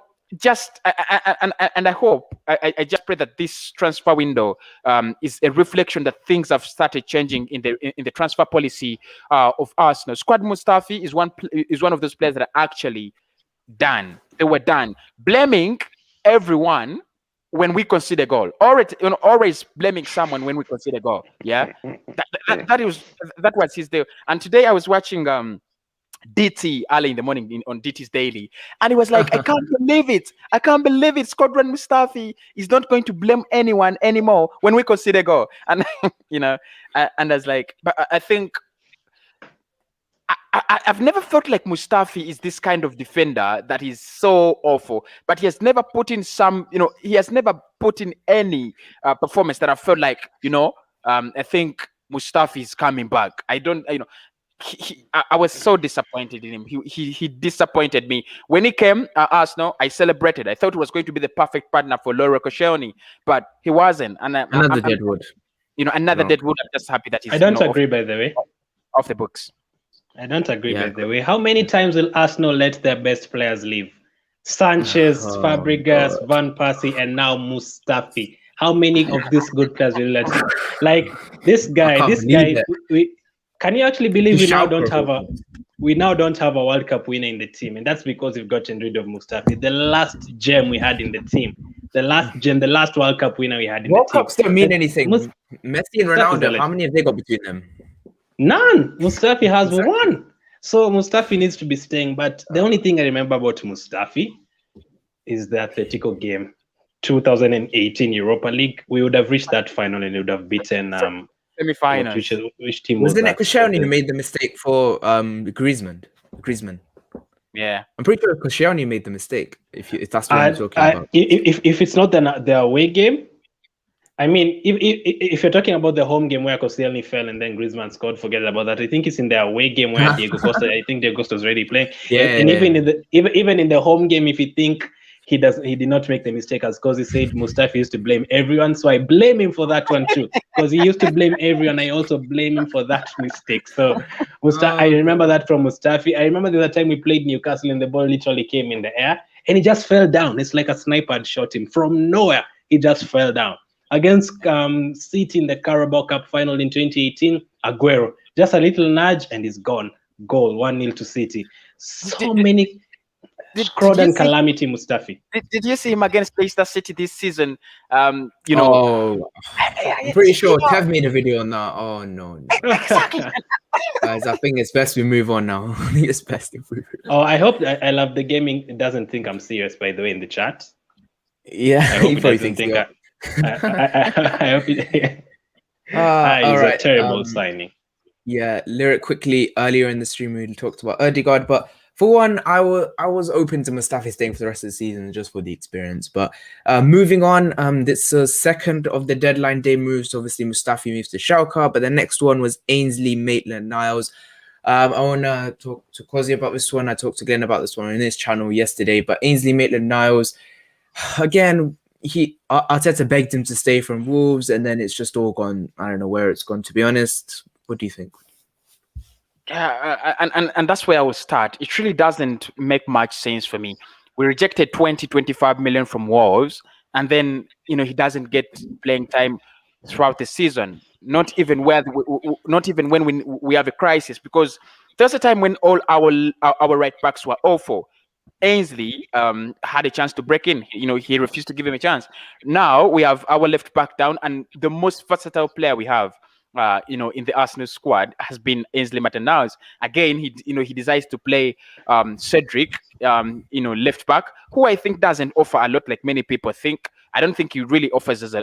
I hope, I just pray that this transfer window is a reflection that things have started changing in the transfer policy of Arsenal. Squad Mustafi is one of those players that are actually done. They were done. Blaming everyone when we concede a goal, always blaming someone when we concede a goal. Yeah, that was his deal. And today I was watching DT early in the morning on DT's Daily, and he was like, I can't believe it. Shkodran Mustafi is not going to blame anyone anymore when we consider goal. And and I was like, but I think I've never felt like Mustafi is this kind of defender that is so awful, but he has never put in any performance that I felt like, I think Mustafi is coming back. I was so disappointed in him. He disappointed me. When he came at Arsenal, I celebrated. I thought he was going to be the perfect partner for Laura Koscielny, but he wasn't. And another Deadwood. Deadwood. I'm just happy that he's. I don't agree, by the way. Off the books. I don't agree, by the way. How many times will Arsenal let their best players leave? Sanchez, Fabregas, Van Persie, and now Mustafi. How many of these good players will let? Like this guy. Can you actually believe we now don't have a World Cup winner in the team? And that's because we've gotten rid of Mustafi, the last gem we had in the team. The last World Cup winner we had in the team. World Cups don't mean anything. Messi and Ronaldo, how many have they got between them? None. Mustafi has one. So Mustafi needs to be staying. But the only thing I remember about Mustafi is the Atletico game, 2018 Europa League. We would have reached that final and we would have beaten semi-final. Which team was it? Koscielny who made the mistake for Griezmann. Yeah, I'm pretty sure Koscielny made the mistake. If that's what I'm talking about. If it's not the away game, I mean, if you're talking about the home game where Koscielny fell and then Griezmann scored, forget about that. I think it's in the away game where Diego Costa. I think Diego Costa was already playing. Yeah, even in the home game, if you think he did not make the mistake, as Cossy said, Mustafi used to blame everyone. So I blame him for that one too, because he used to blame everyone. I also blame him for that mistake. So I remember that from Mustafi. I remember the other time we played Newcastle and the ball literally came in the air and he just fell down. It's like a sniper had shot him from nowhere. He just fell down. Against City in the Carabao Cup final in 2018, Aguero, just a little nudge and he's gone. Goal, 1-0 to City. So many. Calamity Mustafi. Did you see him against Leicester City this season? I'm pretty sure Kev made a video on that. Oh no. Exactly. Guys, I think it's best we move on now. It's best if we. Oh, I hope I love the gaming. It doesn't think I'm serious, by the way, in the chat. Yeah, I hope he probably thinks I hope it. All He's a right. terrible signing. Yeah, Lyric quickly earlier in the stream we talked about ODEGAARD, but for one, I was open to Mustafi staying for the rest of the season just for the experience. But moving on, this second of the deadline day moves. Obviously, Mustafi moves to Schalke, but the next one was Ainsley Maitland-Niles. I want to talk to Cossy about this one. I talked to Glen about this one on his channel yesterday. But Ainsley Maitland-Niles, again, Arteta begged him to stay from Wolves, and then it's just all gone. I don't know where it's gone, to be honest. What do you think? Yeah, and that's where I will start. It really doesn't make much sense for me. We rejected 25 million from Wolves, and then he doesn't get playing time throughout the season. Not even not even when we have a crisis, because there's a time when all our right backs were awful. Ainsley had a chance to break in. He refused to give him a chance. Now we have our left back down, and the most versatile player we have, in the Arsenal squad has been Ainsley Maitland-Niles. Again, he decides to play Cedric, left back, who I think doesn't offer a lot like many people think. I don't think he really offers us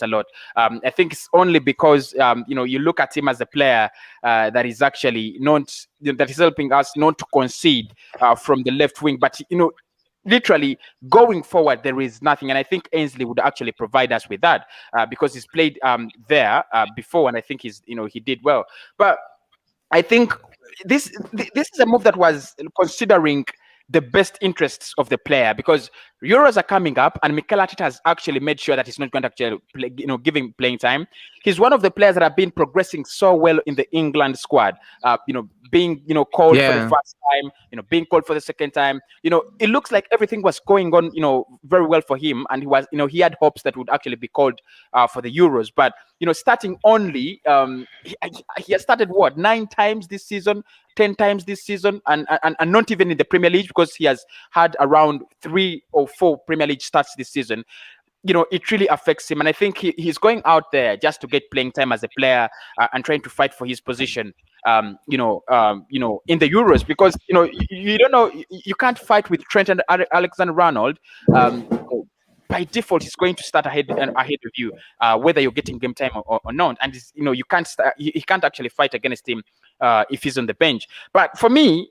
a lot. I think it's only because you look at him as a player that is actually not that is helping us not to concede from the left wing, but literally going forward there is nothing, and I think Ainsley would actually provide us with that because he's played there before, and I think he did well. But I think this is a move that was considering the best interests of the player, because Euros are coming up, and Mikel Arteta has actually made sure that he's not going to actually play, give him playing time. He's one of the players that have been progressing so well in the England squad. Being called for the first time, being called for the second time. It looks like everything was going on, very well for him, and he had hopes that would actually be called for the Euros. But starting only, he has started 9 times this season, 10 times this season, and not even in the Premier League, because he has had around 3 or 4 Premier League starts this season. It really affects him, and I think he's going out there just to get playing time as a player and trying to fight for his position. In the Euros, because you don't know, you can't fight with Trent and Alexander-Arnold. By default, he's going to start ahead of you, whether you're getting game time or not. And you can't he can't actually fight against him if he's on the bench. But for me,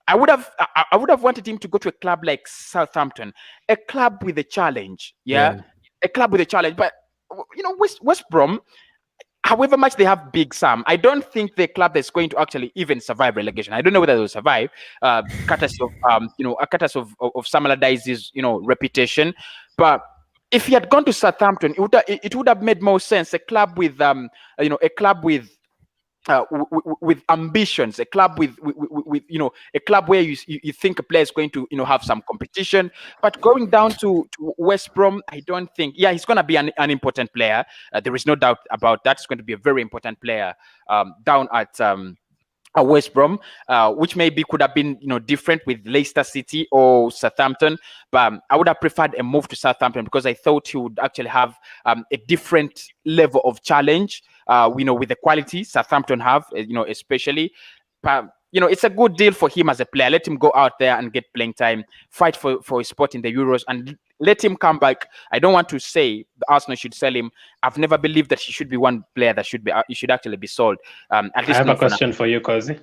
I would have wanted him to go to a club like Southampton, a club with a challenge. Yeah. A club with a challenge. But West Brom, however much they have Big Sam, I don't think the club that's going to actually even survive relegation. I don't know whether they'll survive, courtesy of Sam Allardyce's reputation. But if he had gone to Southampton, it would have made more sense. A club with with ambitions, a club with a club where you think a player is going to have some competition. But going down to West Brom, I don't think. Yeah, he's going to be an important player. There is no doubt about that. He's going to be a very important player down at West Brom, which maybe could have been different with Leicester City or Southampton, but I would have preferred a move to Southampton, because I thought he would actually have a different level of challenge, with the quality Southampton have, especially. But it's a good deal for him as a player. Let him go out there and get playing time, fight for his spot in the Euros, and let him come back. I don't want to say the Arsenal should sell him. I've never believed that he should be one player that he should actually be sold. At least I have a question for you, Cossy.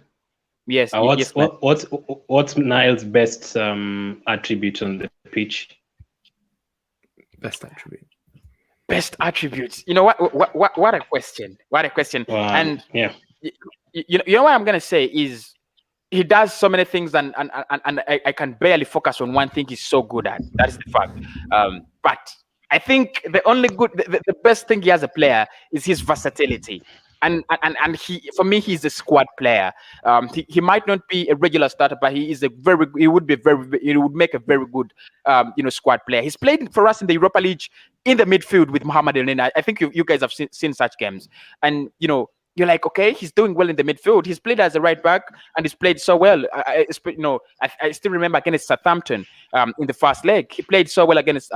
Yes. What's Niles' best attribute on the pitch? Best attribute. Best attributes. What a question. What a question. And yeah, what I'm gonna say is, he does so many things, and I can barely focus on one thing he's so good at. That is the fact. But I think the best thing he has a player is his versatility. And for me, he's a squad player. He might not be a regular starter, but he would make a very good squad player. He's played for us in the Europa League in the midfield with Mohamed Elneny. I think you guys have seen such games, and you're like, okay, he's doing well in the midfield. He's played as a right back, and he's played so well. I still remember against Southampton in the first leg. He played so well against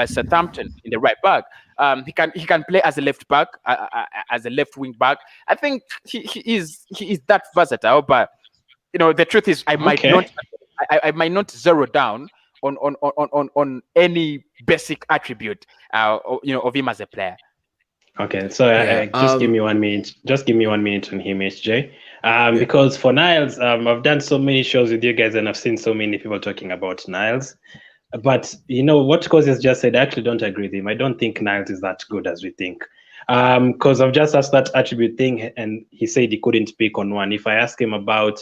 Southampton in the right back. He can play as a left back, as a left wing back. I think he is that versatile. But the truth is, I might not zero down on any basic attribute of him as a player. Okay, so just give me 1 minute. Just give me 1 minute on him, HJ. Because for Niles, I've done so many shows with you guys, and I've seen so many people talking about Niles. But you know what Cossy has just said, I actually don't agree with him. I don't think Niles is that good as we think. Because I've just asked that attribute thing, and he said he couldn't pick on one. If I ask him about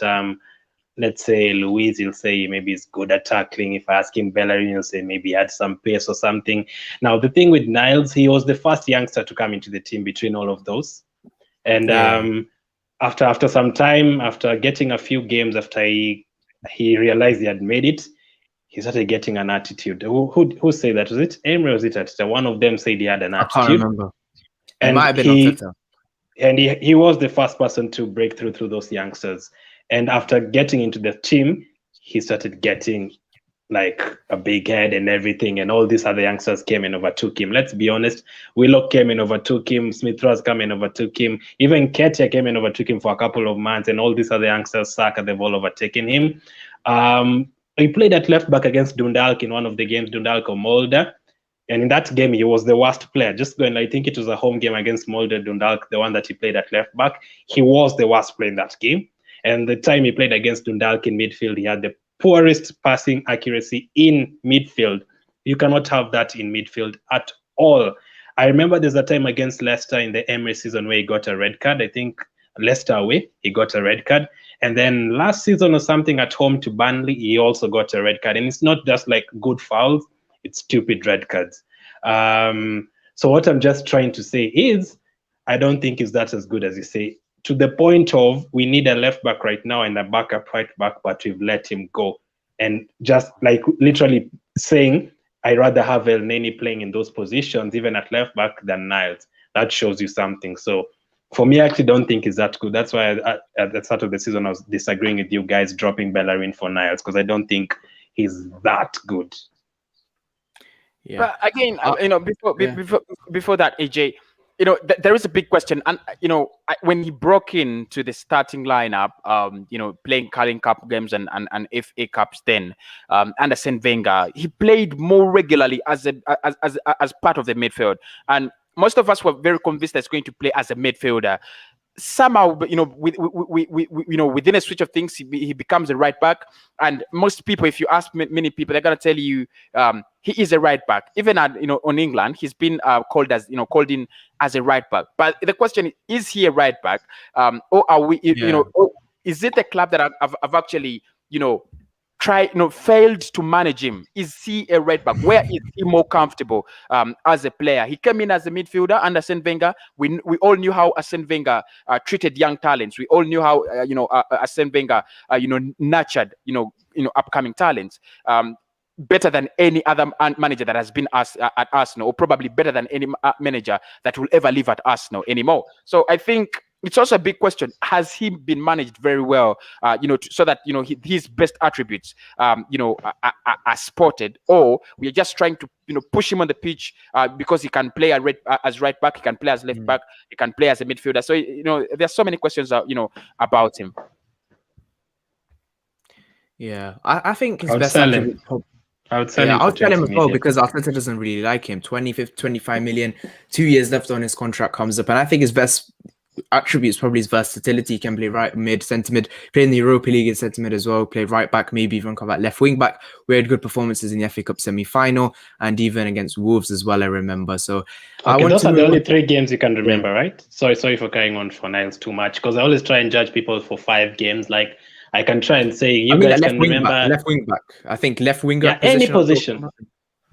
let's say Luis, he'll say maybe he's good at tackling. If I ask him Bellerin, he'll say maybe he had some pace or something. Now, the thing with Niles, he was the first youngster to come into the team between all of those. And after some time, after getting a few games, after he realized he had made it, he started getting an attitude. Who said that? Was it Emre or was it Ateta? One of them said he had an attitude. I can't remember. And it might have been Ateta. And he was the first person to break through those youngsters. And after getting into the team, he started getting like a big head and everything. And all these other youngsters came and overtook him. Let's be honest. Willock came and overtook him. Smith-Ross came and overtook him. Even Ketia came and overtook him for a couple of months. And all these other youngsters, Saka, they've all overtaken him. He played at left back against Dundalk in one of the games, Dundalk or Molde. And in that game, he was the worst player. Just going, I think it was a home game against Molde, Dundalk, the one that he played at left back. He was the worst player in that game. And the time he played against Dundalk in midfield, he had the poorest passing accuracy in midfield. You cannot have that in midfield at all. I remember there's a time against Leicester in the Emirates season where he got a red card. I think Leicester away, he got a red card. And then last season or something at home to Burnley, he also got a red card. And it's not just like good fouls, it's stupid red cards. So what I'm just trying to say is, I don't think it's that as good as you say, to the point of we need a left back right now and a backup right back, but we've let him go. And just like literally saying, I'd rather have El Neni playing in those positions, even at left back, than Niles. That shows you something. So for me, I actually don't think it's that good. That's why at the start of the season, I was disagreeing with you guys dropping Bellerin for Niles, because I don't think he's that good. Yeah. But again, you know, before that, AJ, you know, there is a big question, and you know, when he broke into the starting lineup, you know, playing Carling Cup games and FA Cups, then under Arsene Wenger, he played more regularly as part of the midfield, and most of us were very convinced that he's going to play as a midfielder. Somehow, you know, within a switch of things, he becomes a right back. And most people, if you ask many people, they're gonna tell you he is a right back. Even at, you know, on England, he's been called in as a right back. But the question is he a right back, or are we? You know, or is it a club that have actually, you know, failed to manage him? Is he a right back? Where is he more comfortable as a player? He came in as a midfielder under Arsene Wenger. We all knew how Arsene Wenger treated young talents. We all knew how Arsene Wenger nurtured upcoming talents. Better than any other manager that has been at Arsenal, or probably better than any manager that will ever live at Arsenal anymore. So I think it's also a big question. Has he been managed very well, so that, you know, his best attributes, are spotted, or we are just trying to, you know, push him on the pitch because he can play as right back, he can play as left back, he can play as a midfielder. So, you know, there's so many questions, about him. Yeah, I think his best I would sell him. I'll tell him as well, because Arteta doesn't really like him. 25 million, 2 years left on his contract comes up, and I think his best attributes probably his versatility. He can play right mid, centre mid, play in the Europa League in centre mid as well, play right back, maybe even come back left wing back. We had good performances in the FA Cup semi-final and even against Wolves as well, I remember. So those are the only 3 games you can remember, right? Sorry for carrying on for Niles too much, because I always try and judge people for 5 games. Like, I can try and say you guys can remember left wing back. I think left winger. Yeah, any position.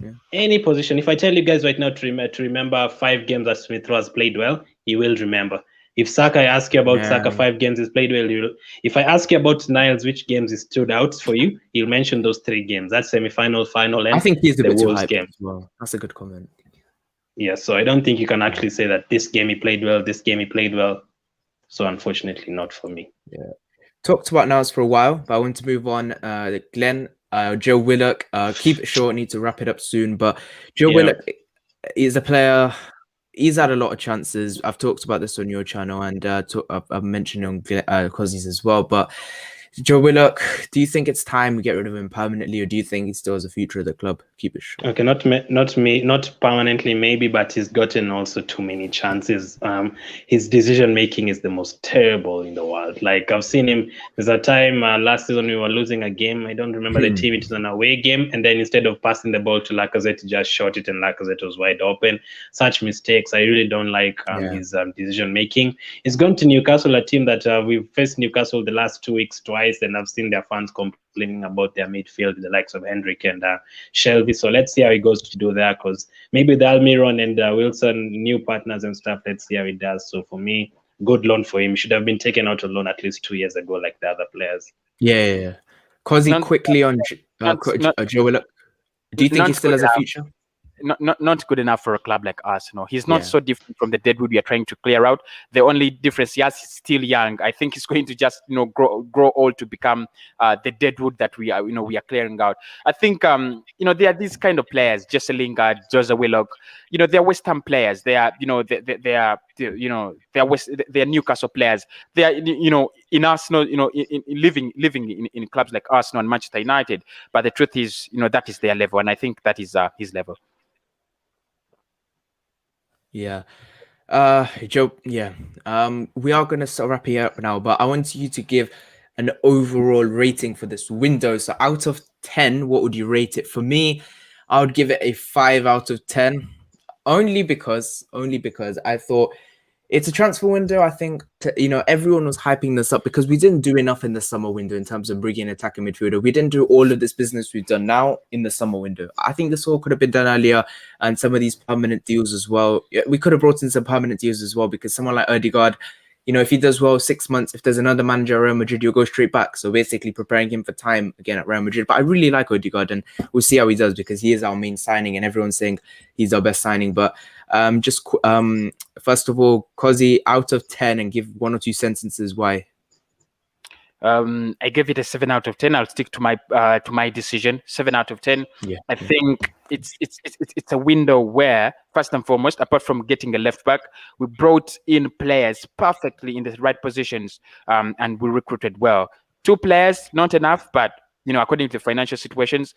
Yeah. Any position. If I tell you guys right now to remember 5 games that Smith-Ross played well, you will remember. If Saka, I ask you about Saka, 5 games he's played well. If I ask you about Niles, which games he stood out for you, you'll mention those 3 games. That's semi-final, final, and I think he's a bit too game as well. That's a good comment. Yeah, so I don't think you can actually say that this game he played well, this game he played well. So unfortunately, not for me. Yeah. Talked about Niles for a while, but I want to move on. Glen, Joe Willock, keep it short, need to wrap it up soon. But Joe Willock is a player, he's had a lot of chances. I've talked about this on your channel, and I've mentioned on Cossy's as well. But Joe Willock, do you think it's time we get rid of him permanently, or do you think he still has a future at the club? Keep it short. Okay, not permanently, maybe, but he's gotten also too many chances. His decision making is the most terrible in the world. Like, I've seen him. There's a time last season we were losing a game. I don't remember the team. It was an away game, and then instead of passing the ball to Lacazette, he just shot it, and Lacazette was wide open. Such mistakes, I really don't like his decision making. He's gone to Newcastle, a team that we've faced Newcastle the last 2 weeks twice, and I've seen their fans complaining about their midfield, the likes of Hendrick and Shelby. So let's see how he goes to do that, because maybe the Almiron and Wilson, new partners and stuff. Let's see how he does. So for me, good loan for him. Should have been taken out on loan at least 2 years ago, like the other players. Yeah. Cossy, quickly on Joe Willock. Do you think he still has a future? Not good enough for a club like Arsenal. He's not so different from the deadwood we are trying to clear out. The only difference, yes, he's still young. I think he's going to just grow old to become the deadwood that we are we are clearing out. I think there are these kind of players, Jesse Lingard, Jose Willock. They're West Ham players. They are they're Newcastle players. They are in Arsenal, living in clubs like Arsenal and Manchester United. But the truth is, that is their level, and I think that is his level. Yeah. Joe, we are going to wrap it up now, but I want you to give an overall rating for this window. So out of 10, what would you rate it? For me, I would give it a 5 out of 10, only because I thought it's a transfer window. I think, everyone was hyping this up because we didn't do enough in the summer window in terms of bringing an attacking midfielder. We didn't do all of this business we've done now in the summer window. I think this all could have been done earlier, and some of these permanent deals as well. We could have brought in some permanent deals as well, because someone like ODEGAARD, if he does well 6 months, if there's another manager at Real Madrid, you'll go straight back. So basically preparing him for time again at Real Madrid. But I really like ODEGAARD, and we'll see how he does, because he is our main signing and everyone's saying he's our best signing. But first of all, Cossy, out of 10, and give 1 or 2 sentences why. I give it a 7 out of 10. I'll stick to my decision. 7 out of 10. Yeah. I think it's a window where, first and foremost, apart from getting a left back, we brought in players perfectly in the right positions, and we recruited well. 2 players, not enough, but according to the financial situations,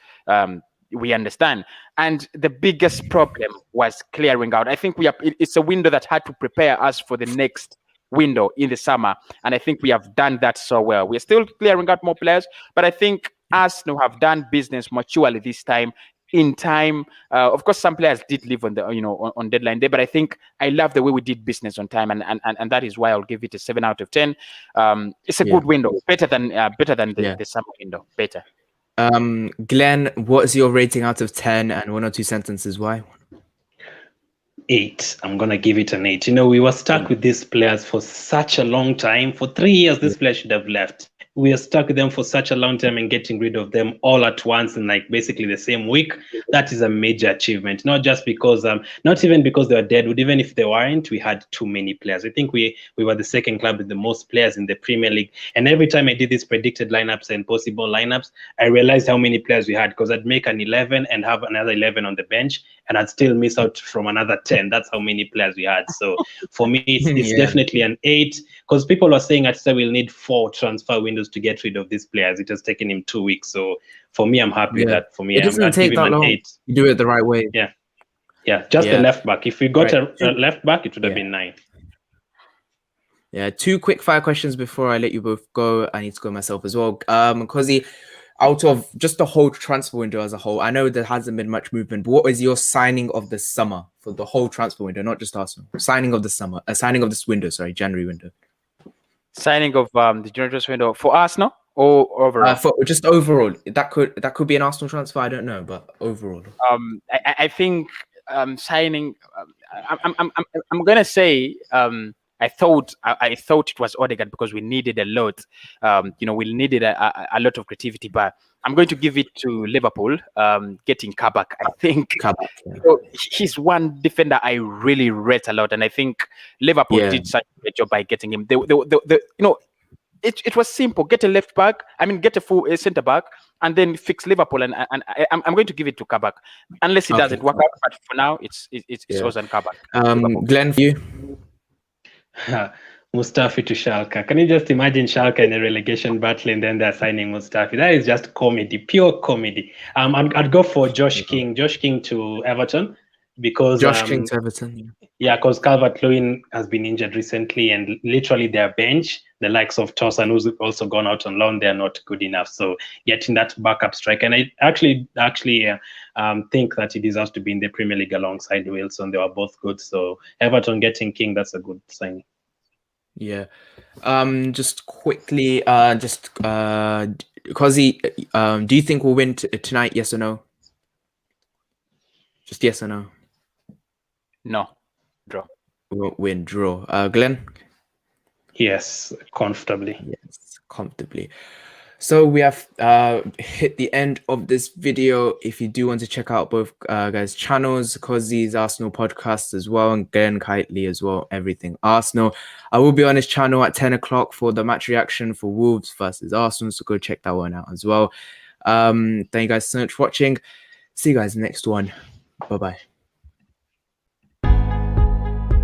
we understand. And the biggest problem was clearing out. I think it's a window that had to prepare us for the next window in the summer, and I think we have done that so well. We're still clearing out more players, but I think Arsenal have done business maturely this time. In time, of course, some players did leave on the on deadline day, but I think I love the way we did business on time, and that is why I'll give it a 7 out of 10. It's a good window, better than the summer window, better. Glenn, what is your rating out of 10, and 1 or 2 sentences why? 8. I'm gonna give it an 8. We were stuck with these players for such a long time. For 3 years, this player should have left. We are stuck with them for such a long time, and getting rid of them all at once in basically the same week, that is a major achievement. Not just because not even because they were dead, but even if they weren't, we had too many players. I think we were the second club with the most players in the Premier League, and every time I did these predicted lineups and possible lineups, I realized how many players we had, because I'd make an 11 and have another 11 on the bench, and I'd still miss out from another 10. That's how many players we had. So for me, it's definitely an 8, because people were saying at we'll need 4 transfer windows to get rid of these players. It has taken him 2 weeks. So for me, I'm happy with that. For me, it doesn't take that long. 8. You do it the right way. Just the left back. If we got a left back, it would have been 9. 2 quick fire questions before I let you both go. I need to go myself as well. Cossy, out of just the whole transfer window as a whole, I know there hasn't been much movement, but what is your signing of the summer for the whole transfer window, not just Arsenal? Signing of the summer, signing of this window, sorry, January window. Signing of the January transfer window for Arsenal or overall? For just overall, that could be an Arsenal transfer. I don't know, but overall, I think signing. I'm gonna say. I thought it was ODEGAARD because we needed a lot. We needed a lot of creativity, but I'm going to give it to Liverpool, getting Kabak. I think he's one defender I really rate a lot, and I think Liverpool did such a great job by getting him. It was simple: get a left back. Get a full centre back, and then fix Liverpool. And I'm going to give it to Kabak, unless it doesn't work out. But for now, it's Ozan Kabak. Glenn, for you. Mustafi to Schalke. Can you just imagine Schalke in a relegation battle and then they're signing Mustafi? That is just comedy, pure comedy. I'd go for Josh King to Everton because Josh King to Everton. yeah, because Calvert-Lewin has been injured recently, and literally their bench, the likes of Tosan, who's also gone out on loan, they're not good enough. So getting that backup strike, and I actually think that he deserves to be in the Premier League alongside Wilson. They were both good. So Everton getting King, that's a good signing. Yeah. Just quickly, Cossy, do you think we'll win tonight? Yes or no? Just yes or no? No. Draw. We won't win. Draw. Glen? Yes, comfortably. Yes, comfortably. So we have hit the end of this video. If you do want to check out both guys' channels, Cossy's Arsenal podcast as well, and Glen Kitely as well, everything Arsenal. I will be on his channel at 10 o'clock for the match reaction for Wolves versus Arsenal, so go check that one out as well. Thank you guys so much for watching. See you guys next one. Bye-bye.